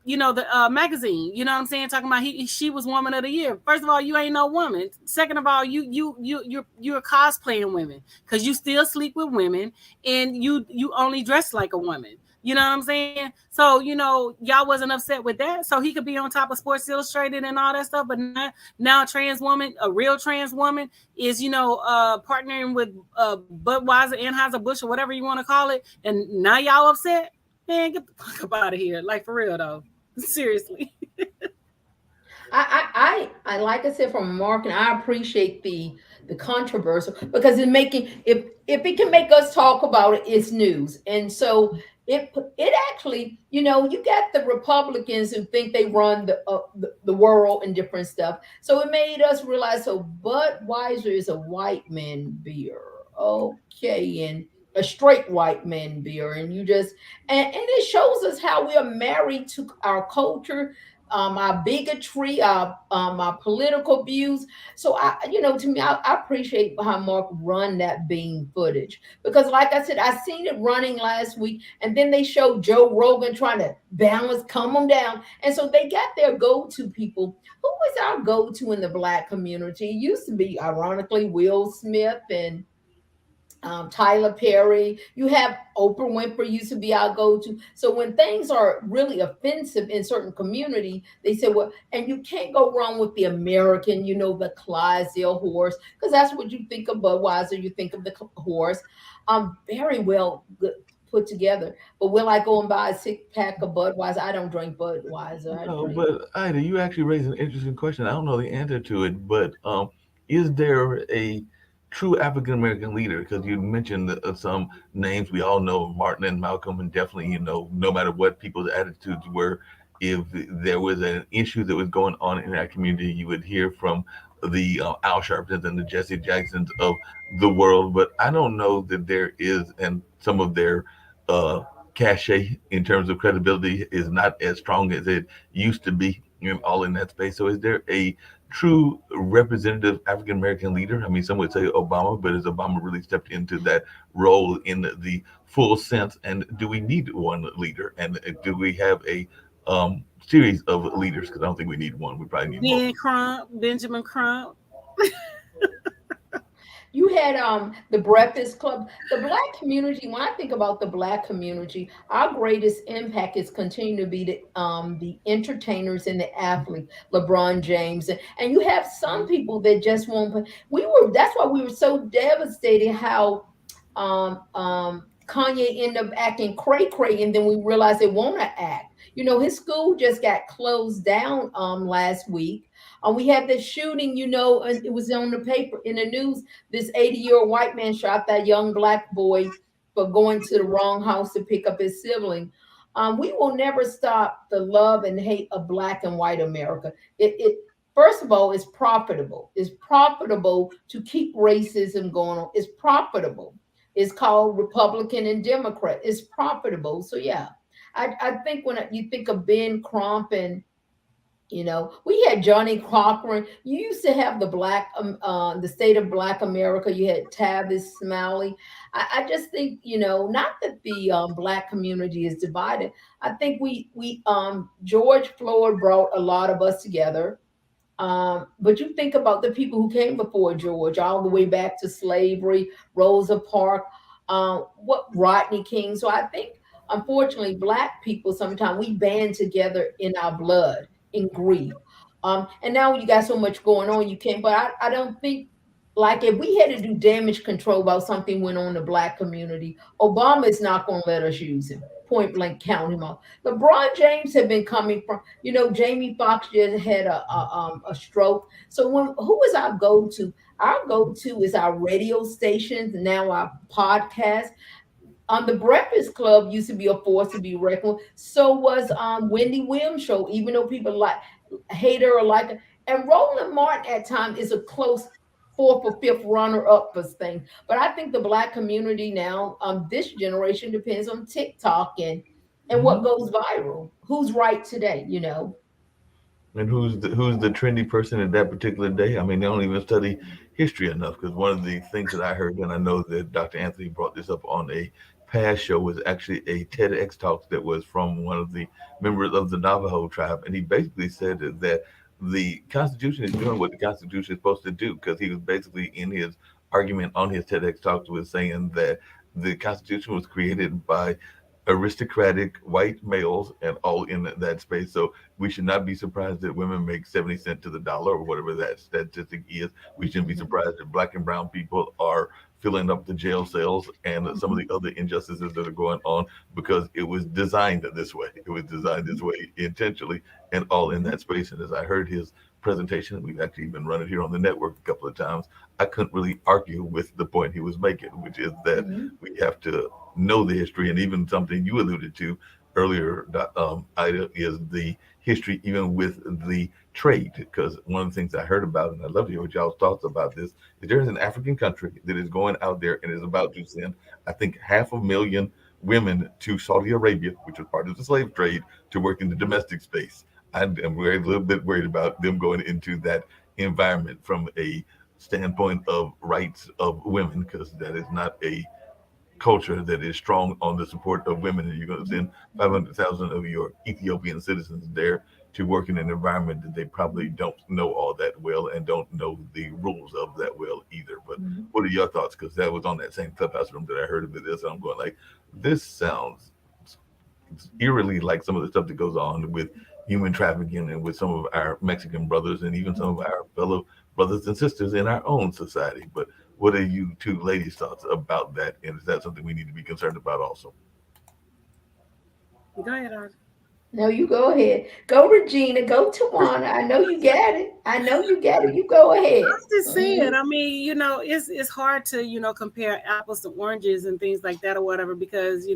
Speaker 1: you know, the magazine. You know what I'm saying? Talking about she was woman of the year. First of all, you ain't no woman. Second of all, you're cosplaying women because you still sleep with women and you only dress like a woman. You know what I'm saying? So, you know, y'all wasn't upset with that. So he could be on top of Sports Illustrated and all that stuff. But now a trans woman, a real trans woman, is, you know, partnering with Budweiser, Anheuser-Busch, or whatever you want to call it. And now y'all upset? Man, get the fuck up out of here. Like, for real, though. Seriously.
Speaker 2: I like I said, from marketing, I appreciate the controversial because if it can make us talk about it, it's news. And so it actually, you know, you got the Republicans who think they run the world and different stuff. So it made us realize, so Budweiser is a white man beer. Okay, and a straight white man beer, and you just and it shows us how we are married to our culture, our bigotry, our political views. So to me, I appreciate how Mark run that Bean footage because, like I said, I seen it running last week, and then they showed Joe Rogan trying to calm them down, and so they got their go-to people. Who was our go-to in the Black community? It used to be, ironically, Will Smith and Tyler Perry. You have Oprah Winfrey used to be our go-to. So when things are really offensive in certain community, they say, well, and you can't go wrong with the American, you know, the Clydesdale horse, because that's what you think of Budweiser, you think of the horse. Very well put together. But will I go and buy a 6-pack of Budweiser? I don't drink Budweiser.
Speaker 3: No, but Ida, you actually raised an interesting question. I don't know the answer to it, but is there a true African American leader? Because you mentioned some names we all know, Martin and Malcolm, and definitely, you know, no matter what people's attitudes were, if there was an issue that was going on in that community, you would hear from the Al Sharptons and the Jesse Jacksons of the world. But I don't know that there is, and some of their cachet in terms of credibility is not as strong as it used to be, you know, all in that space. So is there a true representative African American leader? I mean, some would say Obama, but has Obama really stepped into that role in the full sense? And do we need one leader? And do we have a series of leaders? Because I don't think we need one. We probably need more.
Speaker 1: Benjamin Crump.
Speaker 2: You had the Breakfast Club. The Black community, when I think about the Black community, our greatest impact is continuing to be the entertainers and the athletes, LeBron James. And you have some people that just won't play. That's why we were so devastated how Kanye ended up acting cray-cray, and then we realized they want to act. You know, his school just got closed down last week. We had this shooting, you know, and it was on the paper, in the news. This 80-year-old white man shot that young Black boy for going to the wrong house to pick up his sibling. We will never stop the love and hate of Black and white America. It first of all, it's profitable. It's profitable to keep racism going on. It's profitable. It's called Republican and Democrat. It's profitable. So yeah, I think when you think of Ben Crump and, you know, we had Johnny Cochran. You used to have the state of Black America. You had Tavis Smiley. I just think, you know, not that the Black community is divided. I think George Floyd brought a lot of us together. But you think about the people who came before George, all the way back to slavery, Rosa Parks, Rodney King. So I think, unfortunately, Black people, sometimes we band together in our blood, in grief. And now you got so much going on, you can't, but I don't think like if we had to do damage control about something went on in the Black community, Obama is not going to let us use him. Point blank, count him out. LeBron James have been coming from, Jamie Foxx just had a stroke. So who is our go-to? Our go-to is our radio stations, now our podcast. The Breakfast Club used to be a force to be reckoned with. So was Wendy Williams show, even though people hate her or like her. And Roland Martin at times is a close fourth or fifth runner up for things. But I think the Black community now, this generation depends on TikTok and what goes viral. Who's right today,
Speaker 3: And who's the trendy person at that particular day? I mean, they don't even study history enough, because one of the things that I heard, and I know that Dr. Anthony brought this up on a past show, was actually a TEDx talk that was from one of the members of the Navajo tribe, and he basically said that the Constitution is doing what the Constitution is supposed to do, because he was basically in his argument on his TEDx talk was saying that the Constitution was created by aristocratic white males and all in that space. So we should not be surprised that women make 70 cents to the dollar or whatever that statistic is. We shouldn't be surprised that Black and brown people are filling up the jail cells and some of the other injustices that are going on, because it was designed this way. It was designed this way intentionally and all in that space. And as I heard his presentation, we've actually been running here on the network a couple of times, I couldn't really argue with the point he was making, which is that we have to know the history. And even something you alluded to earlier, Ida, is the history even with the trade. Because one of the things I heard about, and I'd love to hear what y'all's thoughts about this, is there's an African country that is going out there and is about to send, I think, 500,000 women to Saudi Arabia, which was part of the slave trade, to work in the domestic space. I'm a little bit worried about them going into that environment from a standpoint of rights of women, because that is not a culture that is strong on the support of women. And you're going to send 500,000 of your Ethiopian citizens there to work in an environment that they probably don't know all that well and don't know the rules of that well either. But what are your thoughts? Because that was on that same clubhouse room that I heard of this. And I'm going like, this sounds eerily like some of the stuff that goes on with human trafficking and with some of our Mexican brothers and even some of our fellow brothers and sisters in our own society. But what are you two ladies' thoughts about that? And is that something we need to be concerned about also?
Speaker 1: Go ahead, Audrey.
Speaker 2: No, you go ahead. Go, Regina. Go, Tiwanna. I know you got it. I know you got it. You go ahead.
Speaker 1: I'm just saying. I mean, it's hard to compare apples to oranges and things like that or whatever, because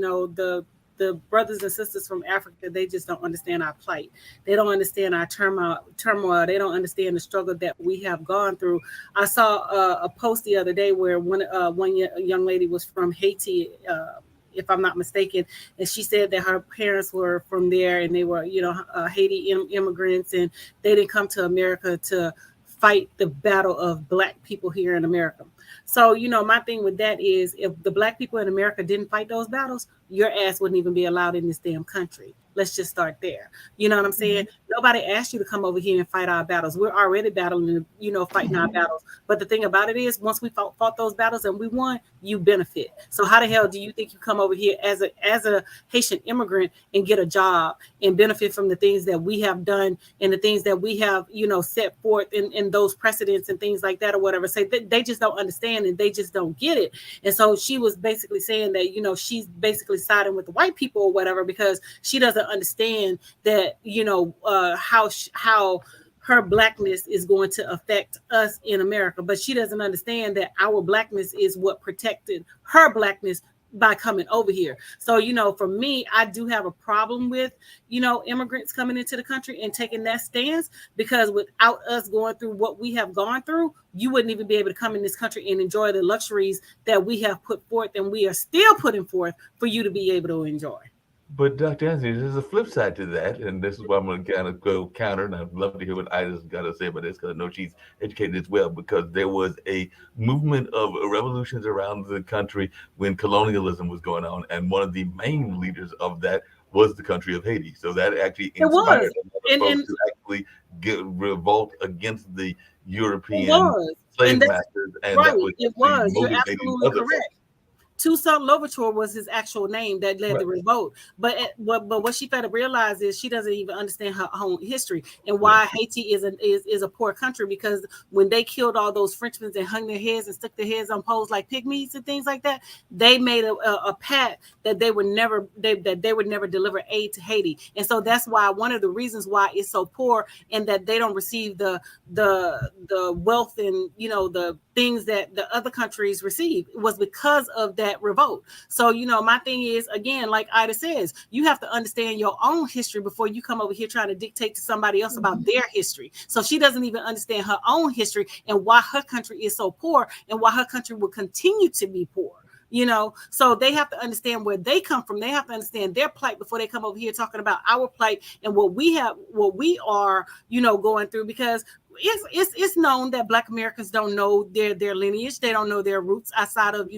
Speaker 1: the brothers and sisters from Africa, they just don't understand our plight. They don't understand our turmoil. They don't understand the struggle that we have gone through. I saw a post the other day where one young lady was from Haiti, if I'm not mistaken, and she said that her parents were from there and they were, Haiti immigrants, and they didn't come to America to fight the battle of Black people here in America. So, my thing with that is, if the Black people in America didn't fight those battles, your ass wouldn't even be allowed in this damn country. Let's just start there. You know what I'm saying? Nobody asked you to come over here and fight our battles. We're already battling, fighting our battles. But the thing about it is, once we fought those battles and we won, you benefit. So how the hell do you think you come over here as a Haitian immigrant and get a job and benefit from the things that we have done and the things that we have, set forth in those precedents and things like that or whatever? Say they just don't understand and they just don't get it. And so she was basically saying that, she's basically siding with the white people or whatever, because she doesn't understand that how her Blackness is going to affect us in America. But she doesn't understand that our Blackness is what protected her Blackness by coming over here. So, for me, I do have a problem with, immigrants coming into the country and taking that stance, because without us going through what we have gone through, you wouldn't even be able to come in this country and enjoy the luxuries that we have put forth and we are still putting forth for you to be able to enjoy.
Speaker 3: But Dr. Anthony, there's a flip side to that, and this is why I'm going to kind of go counter, and I'd love to hear what Ida's got to say about this, because I know she's educated as well, because there was a movement of revolutions around the country when colonialism was going on, and one of the main leaders of that was the country of Haiti. So that actually inspired a lot of folks to actually revolt against the European slave masters, and that was
Speaker 1: motivating
Speaker 3: other folks.
Speaker 1: Toussaint Louverture was his actual name that led
Speaker 3: Right.
Speaker 1: the revolt. But what she failed to realize is she doesn't even understand her own history and why Haiti is a poor country, because when they killed all those Frenchmen and hung their heads and stuck their heads on poles like pygmies and things like that, they made a pact that they would never deliver aid to Haiti. And so that's why one of the reasons why it's so poor and that they don't receive the wealth and the things that the other countries receive was because of that revolt. So my thing is, again, like Ida says, you have to understand your own history before you come over here trying to dictate to somebody else about their history. So she doesn't even understand her own history and why her country is so poor and why her country will continue to be poor. So they have to understand where they come from. They have to understand their plight before they come over here talking about our plight and what we are going through, because it's known that Black Americans don't know their lineage. They don't know their roots outside of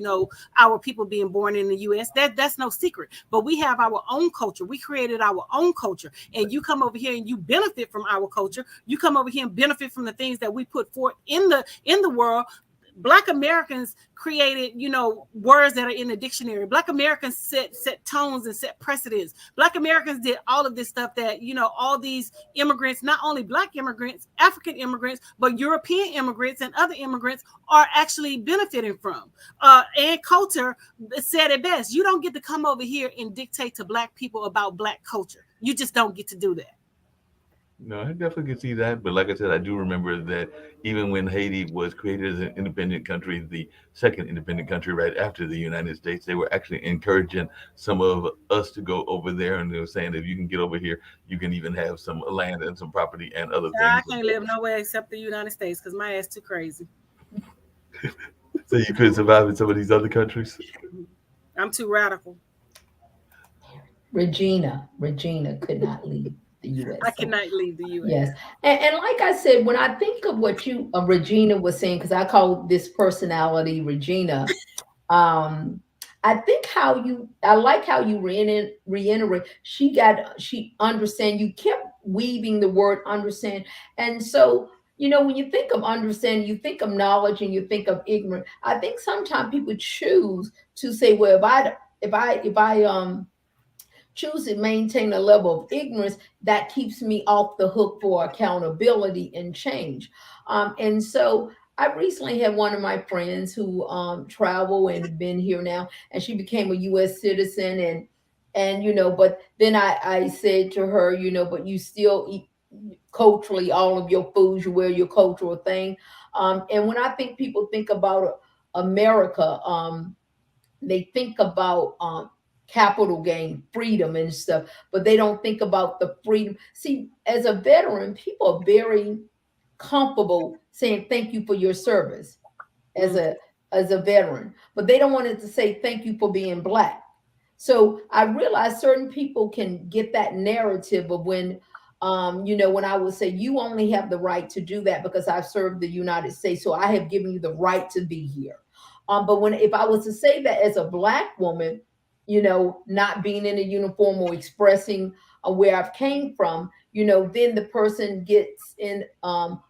Speaker 1: our people being born in the U.S. That's no secret. But we have our own culture. We created our own culture, and you come over here and you benefit from our culture. You come over here and benefit from the things that we put forth in the world. Black Americans created, words that are in the dictionary. Black Americans set tones and set precedents. Black Americans did all of this stuff that, all these immigrants, not only Black immigrants, African immigrants, but European immigrants and other immigrants are actually benefiting from. Ann Coulter said it best. You don't get to come over here and dictate to Black people about Black culture. You just don't get to do that.
Speaker 3: No, I definitely can see that. But like I said, I do remember that even when Haiti was created as an independent country, the second independent country right after the United States, they were actually encouraging some of us to go over there. And they were saying, if you can get over here, you can even have some land and some property and other
Speaker 1: I
Speaker 3: things.
Speaker 1: can't live nowhere except the United States because my ass too crazy.
Speaker 3: So you couldn't survive in some of these other countries?
Speaker 1: I'm too radical.
Speaker 2: Regina could not leave the U.S.
Speaker 1: I cannot leave the U.S.
Speaker 2: Yes. And like I said, when I think of what you, Regina was saying, because I call this personality Regina, I think I like how you reiterate, she understand, you kept weaving the word understand. And so, when you think of understanding, you think of knowledge and you think of ignorance. I think sometimes people choose to say, well, if I choose to maintain a level of ignorance, that keeps me off the hook for accountability and change. And so I recently had one of my friends who travel and been here now, and she became a U.S. citizen. And but then I said to her, but you still eat culturally all of your foods, you wear your cultural thing. And when I think people think about America, they think about capital gain, freedom and stuff, but they don't think about the freedom. See, as a veteran, people are very comfortable saying thank you for your service as a veteran, but they don't want it to say thank you for being Black. So I realize certain people can get that narrative of when I would say you only have the right to do that because I've served the United States, so I have given you the right to be here. But if I was to say that as a Black woman, not being in a uniform or expressing where I've came from, then the person gets in, I'm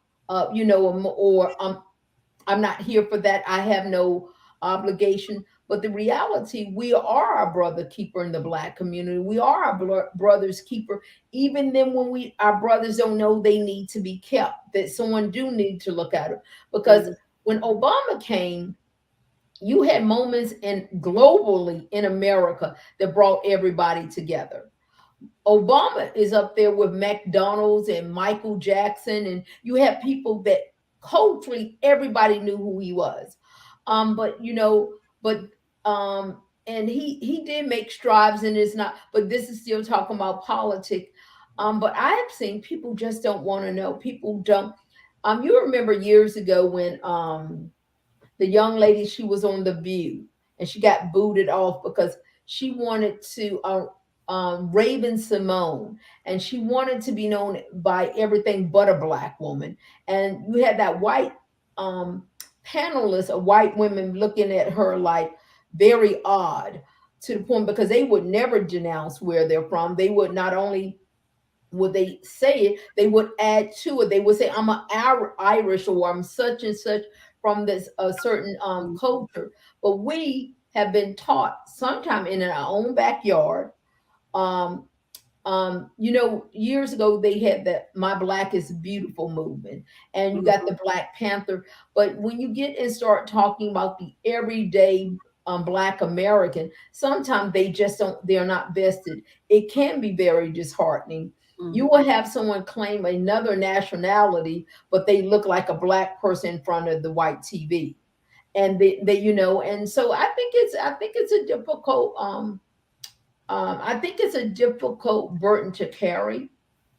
Speaker 2: not here for that. I have no obligation. But the reality, we are our brother keeper in the Black community. We are our brother's keeper, even then when our brothers don't know they need to be kept, that someone do need to look at it. Because when Obama came, you had moments globally in America that brought everybody together. Obama is up there with McDonald's and Michael Jackson, and you have people that culturally everybody knew who he was. And he did make strides, and it's not, but this is still talking about politics. But I have seen people just don't want to know. People don't. You remember years ago when the young lady, she was on The View and she got booted off because she wanted to Raven Simone, and she wanted to be known by everything but a Black woman. And you had that white panelist of white women looking at her like very odd, to the point because they would never denounce where they're from. They would not only would they say it, they would add to it. They would say, I'm an Irish, or I'm such and such from this certain culture. But we have been taught sometime in our own backyard. Um, Years ago they had that "My Black is Beautiful" movement, and you got the Black Panther. But when you get and start talking about the everyday Black American, sometimes they just don't. They're not vested. It can be very disheartening. You will have someone claim another nationality, but they look like a Black person in front of the white TV, and and so I think it's a difficult I think it's a difficult burden to carry,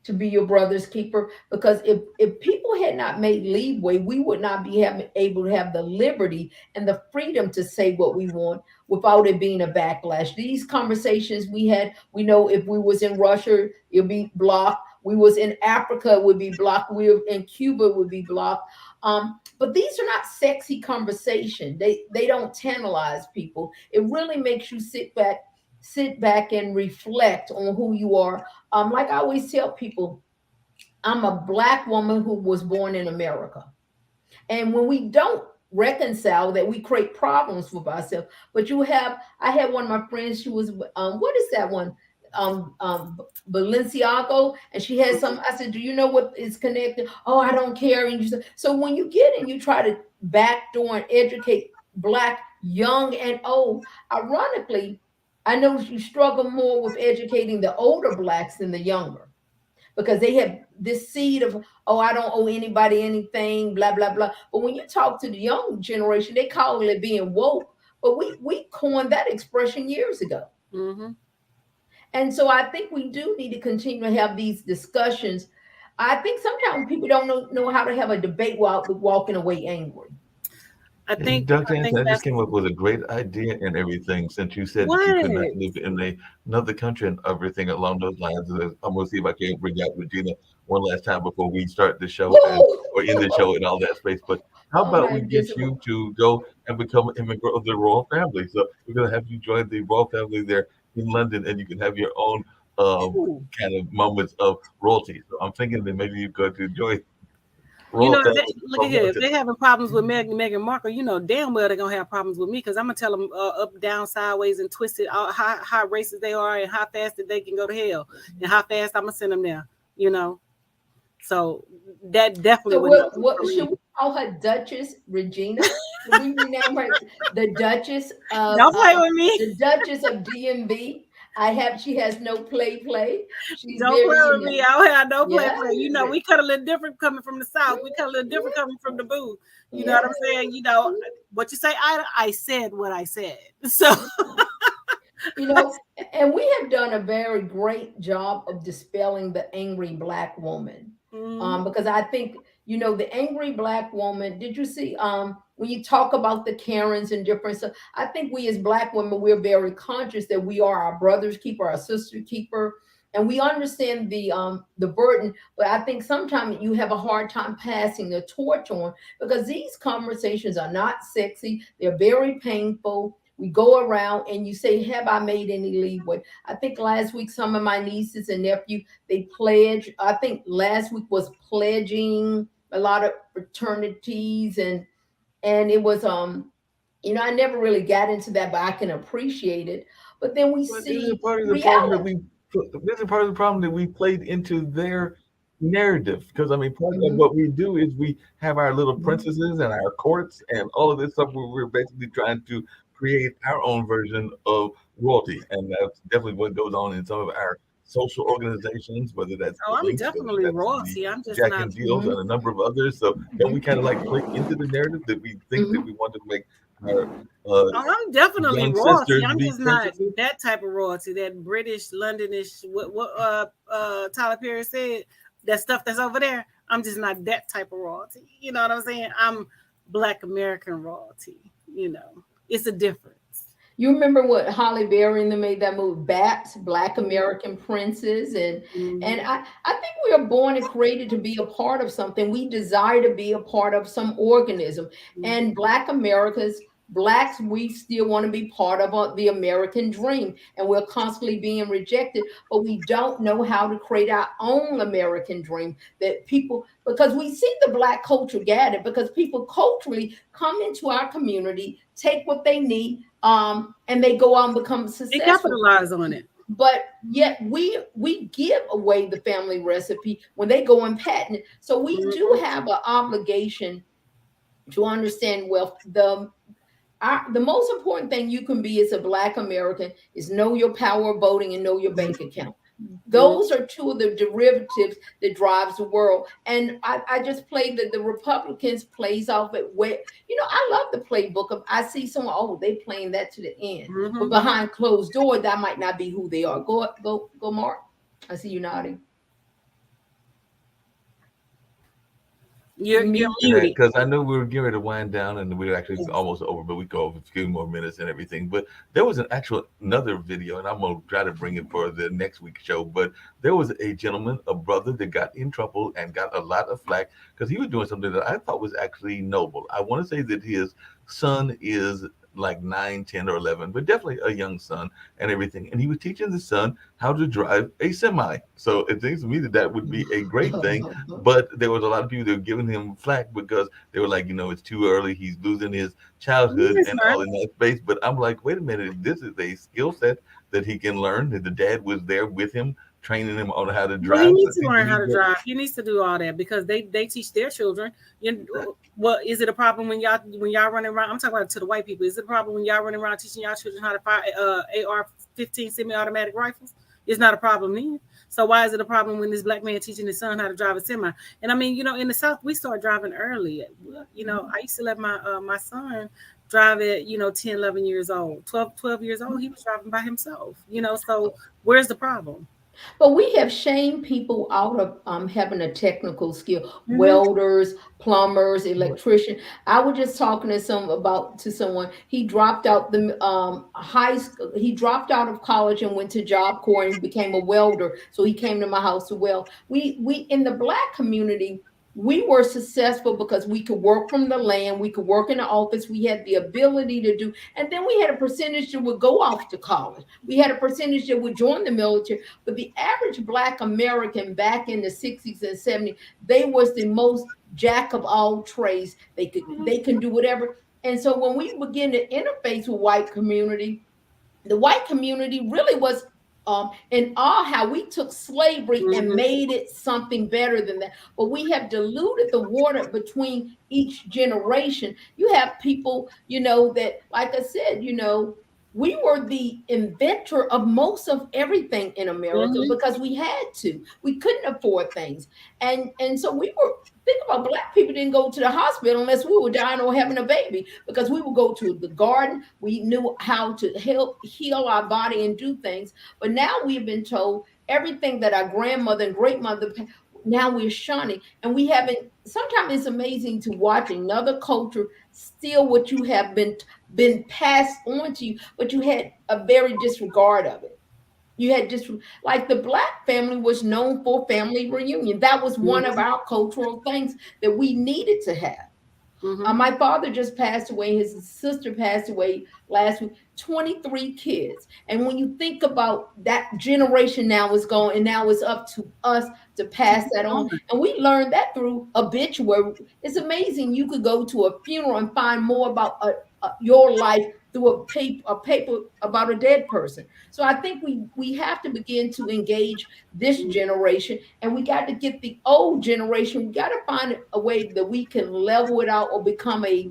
Speaker 2: to be your brother's keeper, because if people had not made leeway, we would not be able to have the liberty and the freedom to say what we want without it being a backlash. These conversations we had, we know if we was in Russia, it'd be blocked. We was in Africa, it would be blocked. We were in Cuba, it would be blocked. But these are not sexy conversation. They don't tantalize people. It really makes you sit back and reflect on who you are. Like I always tell people, I'm a Black woman who was born in America. And when we don't reconcile that, we create problems with ourselves. But I had one of my friends, she was, what is that one? Balenciago, and she had some. I said, do you know what is connected? Oh, I don't care. And so when you get and you try to backdoor and educate Black, young and old, ironically, I know you struggle more with educating the older Blacks than the younger, because they have this seed of, oh, I don't owe anybody anything, blah, blah, blah. But when you talk to the young generation, they call it being woke. But we coined that expression years ago. And so I think we do need to continue to have these discussions. I think sometimes people don't know how to have a debate while walking away angry.
Speaker 3: Dr. Anthony, I just came up with a great idea and everything, since you said that you could not live in another country and everything along those lines. I'm going to see if I can bring out Regina one last time before we start the show or end the show and all that space. But how about we get you to go and become a member of the royal family? So we're going to have you join the royal family there in London, and you can have your own kind of moments of royalty. So I'm thinking that maybe you go to join.
Speaker 1: Look at here. If they're having problems with Meghan Markle, you know damn well they're gonna have problems with me, because I'm gonna tell them up, down, sideways, and twisted how racist they are and how fast that they can go to hell and how fast I'm gonna send them there. So that definitely.
Speaker 2: So what should we call her? Duchess Regina? Should we rename her the Duchess of?
Speaker 1: Don't play with me.
Speaker 2: The Duchess of DMV. She has no play. She's
Speaker 1: don't play with me. I don't have no play. We cut a little different coming from the South. We cut a little different coming from the booth. You know what I'm saying? What you say? I said what I said. So
Speaker 2: and we have done a very great job of dispelling the angry Black woman. Because I think the angry Black woman. Did you see when you talk about the Karens and different stuff? I think we as Black women, we're very conscious that we are our brother's keeper, our sister's keeper, and we understand the burden. But I think sometimes you have a hard time passing the torch on, because these conversations are not sexy. They're very painful. We go around and you say, have I made any leeway? I think last week, some of my nieces and nephews, they pledged. I think last week was pledging a lot of fraternities, and it was, I never really got into that, but I can appreciate it. But then we see
Speaker 3: this is part of the problem that we played into their narrative, because part of what we do is we have our little princesses and our courts and all of this stuff where we're basically trying to create our own version of royalty, and that's definitely what goes on in some of our social organizations, whether that's
Speaker 1: I'm definitely royalty. I'm just
Speaker 3: Jack and Jill's and a number of others. So then we kind of play into the narrative that we think that we want to make our
Speaker 1: I'm definitely royalty. I'm just not that type of royalty, that British, Londonish, what Tyler Perry said, that stuff that's over there. I'm just not that type of royalty. You know what I'm saying? I'm Black American royalty. It's a difference.
Speaker 2: You remember what Holly Berry and them made that movie, Bats, Black American Princes, and I think we are born and created to be a part of something. We desire to be a part of some organism, and Black Americans Blacks, we still want to be part of the American dream, and we're constantly being rejected, but we don't know how to create our own American dream that people, because we see the Black culture gathered, because people culturally come into our community, take what they need, and they go out and become
Speaker 1: They
Speaker 2: successful.
Speaker 1: capitalize on it.
Speaker 2: But yet we give away the family recipe when they go and patent it. So we do have an obligation to understand wealth. The most important thing you can be as a Black American is know your power of voting and know your bank account. Those are two of the derivatives that drives the world. And I just played the Republicans plays off it where, I love the playbook of, I see someone, they playing that to the end. But behind closed doors, that might not be who they are. Go, Mark. I see you nodding.
Speaker 1: You're muted.
Speaker 3: Because I knew we were getting ready to wind down, and we were actually almost over, but we go over a few more minutes and everything. But there was another video, and I'm gonna try to bring it for the next week's show. But there was a gentleman, a brother, that got in trouble and got a lot of flack because he was doing something that I thought was actually noble. I want to say that his son is like 9, 10, or 11, but definitely a young son and everything. And he was teaching the son how to drive a semi. So it seems to me that would be a great thing. But there was a lot of people that were giving him flack because they were like, it's too early. He's losing his childhood and all in that space. But I'm like, wait a minute, this is a skill set that he can learn. That the dad was there with him, training him on how to drive.
Speaker 1: Well, he needs to learn how to drive. He needs to do all that because they teach their children. Well, is it a problem when y'all running around? I'm talking about to the white people. Is it a problem when y'all running around teaching y'all children how to fire AR-15 semi-automatic rifles? It's not a problem then. So why is it a problem when this Black man teaching his son how to drive a semi? And I mean, in the South, we start driving early. I used to let my son drive at 10, 11 years old, 12 years old. He was driving by himself. So where's the problem?
Speaker 2: But we have shamed people out of having a technical skill. Welders, plumbers, electrician. I was just talking to someone. He dropped out the high school. He dropped out of college and went to Job Corps and became a welder. So he came to my house to weld. We in the Black community, we were successful because we could work from the land, we could work in the office, we had the ability to do, and then we had a percentage that would go off to college. We had a percentage that would join the military, but the average Black American back in the 60s and 70s, they was the most jack of all trades. They can do whatever. And so when we begin to interface with white community, the white community really was in awe how we took slavery and made it something better than that. But we have diluted the water between each generation. You have people, that, like I said, we were the inventor of most of everything in America because we had to. We couldn't afford things. And so we were, think about Black people didn't go to the hospital unless we were dying or having a baby, because we would go to the garden. We knew how to help heal our body and do things. But now we've been told everything that our grandmother and great mother, now we're shunning. And we haven't, sometimes it's amazing to watch another culture steal what you have been passed on to you, but you had a very disregard of it. You had just like the Black family was known for family reunion. That was one of our cultural things that we needed to have. My father just passed away. His sister passed away last week. 23 kids. And when you think about that generation now is gone, and now it's up to us to pass that on. And we learned that through obituary. It's amazing. You could go to a funeral and find more about your life through a paper about a dead person. So I think we have to begin to engage this generation, and we got to get the old generation. We got to find a way that we can level it out or become a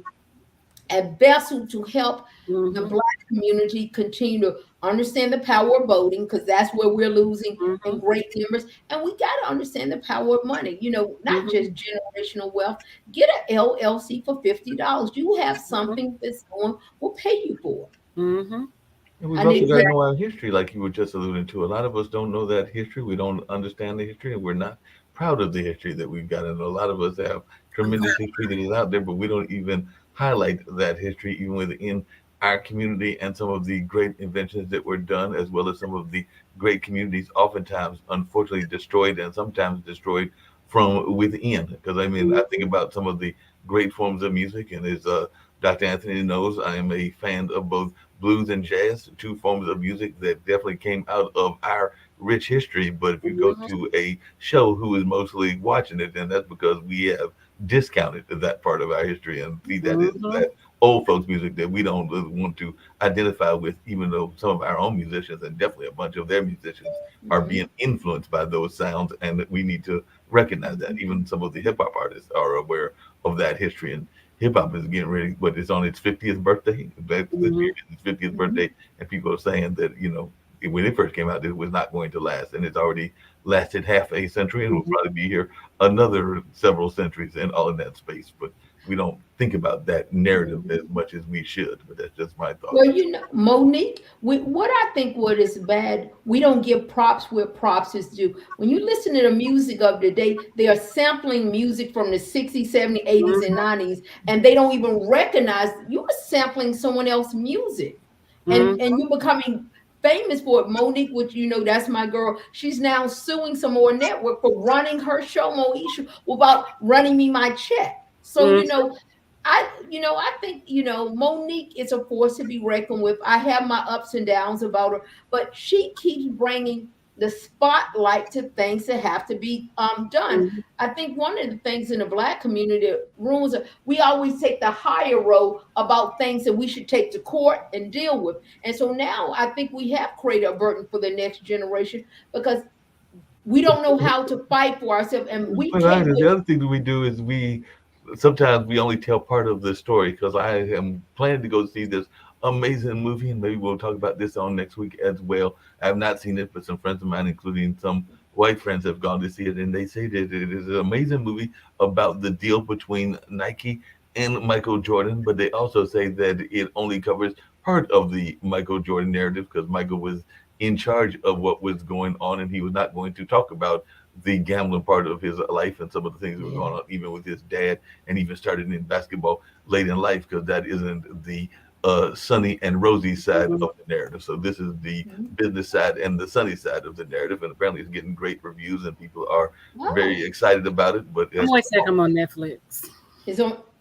Speaker 2: vessel to help the Black community continue to understand the power of voting, because that's where we're losing in great numbers. And we got to understand the power of money, not just generational wealth. Get an LLC for $50. You have something that someone will pay you for.
Speaker 3: And we've also got to know our history, like you were just alluding to. A lot of us don't know that history. We don't understand the history, and we're not proud of the history that we've got. And a lot of us have tremendous history that is out there, but we don't even highlight that history even within our community, and some of the great inventions that were done, as well as some of the great communities, oftentimes unfortunately destroyed, and sometimes destroyed from within. Because I think about some of the great forms of music, and there's Dr. Anthony knows I am a fan of both blues and jazz, two forms of music that definitely came out of our rich history. But if you go to a show who is mostly watching it, then that's because we have discounted that part of our history and see that is that old folks music that we don't really want to identify with, even though some of our own musicians and definitely a bunch of their musicians are being influenced by those sounds, and that we need to recognize that. Even some of the hip hop artists are aware of that history, and hip hop is getting ready, but it's on its 50th birthday. That's this year, its 50th birthday, and people are saying that, you know, when it first came out, it was not going to last, and it's already lasted half a century, and will probably be here another several centuries and all in that space. But we don't think about that narrative as much as we should. But that's just my thought.
Speaker 2: Well, you know, Monique, what I think what is bad, we don't give props where props is due. When you listen to the music of the day, they are sampling music from the 60s, 70s, 80s, and 90s, and they don't even recognize you are sampling someone else's music. And you're becoming famous for it. Monique, which you know, that's my girl. She's now suing some more network for running her show, Moesha, without running me my check. So, you know, I think, you know, Monique is a force to be reckoned with. I have my ups and downs about her, but she keeps bringing the spotlight to things that have to be done. I think one of the things in the Black community rules are we always take the higher road about things that we should take to court and deal with. And so now I think we have created a burden for the next generation because we don't know how to fight for ourselves. And we
Speaker 3: the other thing that we do is sometimes we only tell part of the story, because I am planning to go see this amazing movie, and maybe we'll talk about this on next week as well. I have not seen it, but some friends of mine, including some white friends, have gone to see it, and they say that it is an amazing movie about the deal between Nike and Michael Jordan, but they also say that it only covers part of the Michael Jordan narrative because Michael was in charge of what was going on, and he was not going to talk about the gambling part of his life and some of the things that were going on, even with his dad, and even started in basketball late in life, because that isn't the sunny and rosy side of the narrative. So this is the business side and the sunny side of the narrative, and apparently it's getting great reviews and people are very excited about it. But
Speaker 1: I'm going to check them on Netflix.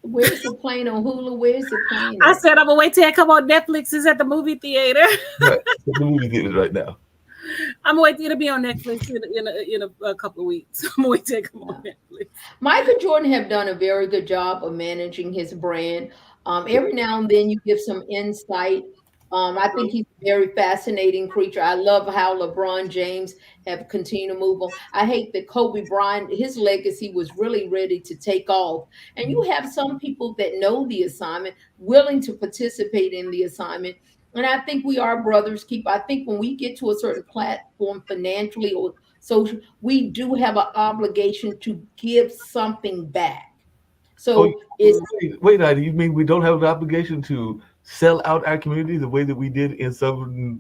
Speaker 2: Where's the plane on Hulu? Where's the plane?
Speaker 1: I said I'm gonna wait till it come on Netflix. It's at the movie theater.
Speaker 3: Right, the movie theater right now.
Speaker 1: I'm gonna wait. It'll be on Netflix in a couple of weeks. I'm gonna wait till it come on Netflix.
Speaker 2: Michael Jordan have done a very good job of managing his brand. Every now and then you give some insight. I think he's a very fascinating creature. I love how LeBron James have continued to move on. I hate that Kobe Bryant, his legacy was really ready to take off. And you have some people that know the assignment, willing to participate in the assignment. And I think we are brothers keep. I think when we get to a certain platform financially or social, we do have an obligation to give something back. So
Speaker 3: wait, Ida, you mean we don't have an obligation to sell out our community the way that we did in some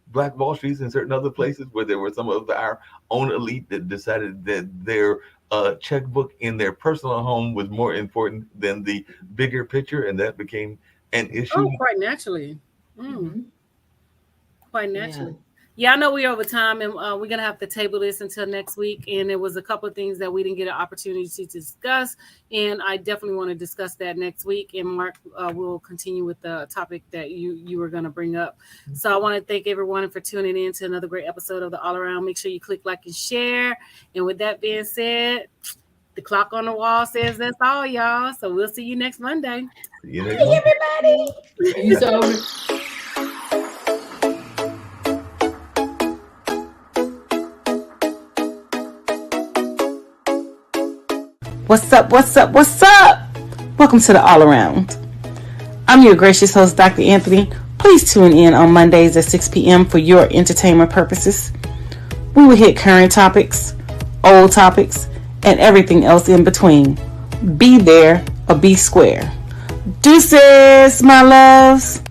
Speaker 3: Black Wall Streets and certain other places where there were some of our own elite that decided that their checkbook in their personal home was more important than the bigger picture, and that became an issue?
Speaker 1: Oh, quite naturally. Quite naturally. Yeah, I know we're over time, and we're going to have to table this until next week. And there was a couple of things that we didn't get an opportunity to discuss, and I definitely want to discuss that next week. And Mark will continue with the topic that you were going to bring up. So I want to thank everyone for tuning in to another great episode of The All Around. Make sure you click like and share. And with that being said, the clock on the wall says that's all, y'all. So we'll see you next Monday.
Speaker 3: See you next
Speaker 2: Monday, everybody. Peace out.
Speaker 12: What's up? What's up? What's up? Welcome to the All Around. I'm your gracious host, Dr. Anthony. Please tune in on Mondays at 6 p.m. for your entertainment purposes. We will hit current topics, old topics, and everything else in between. Be there or be square. Deuces, my loves.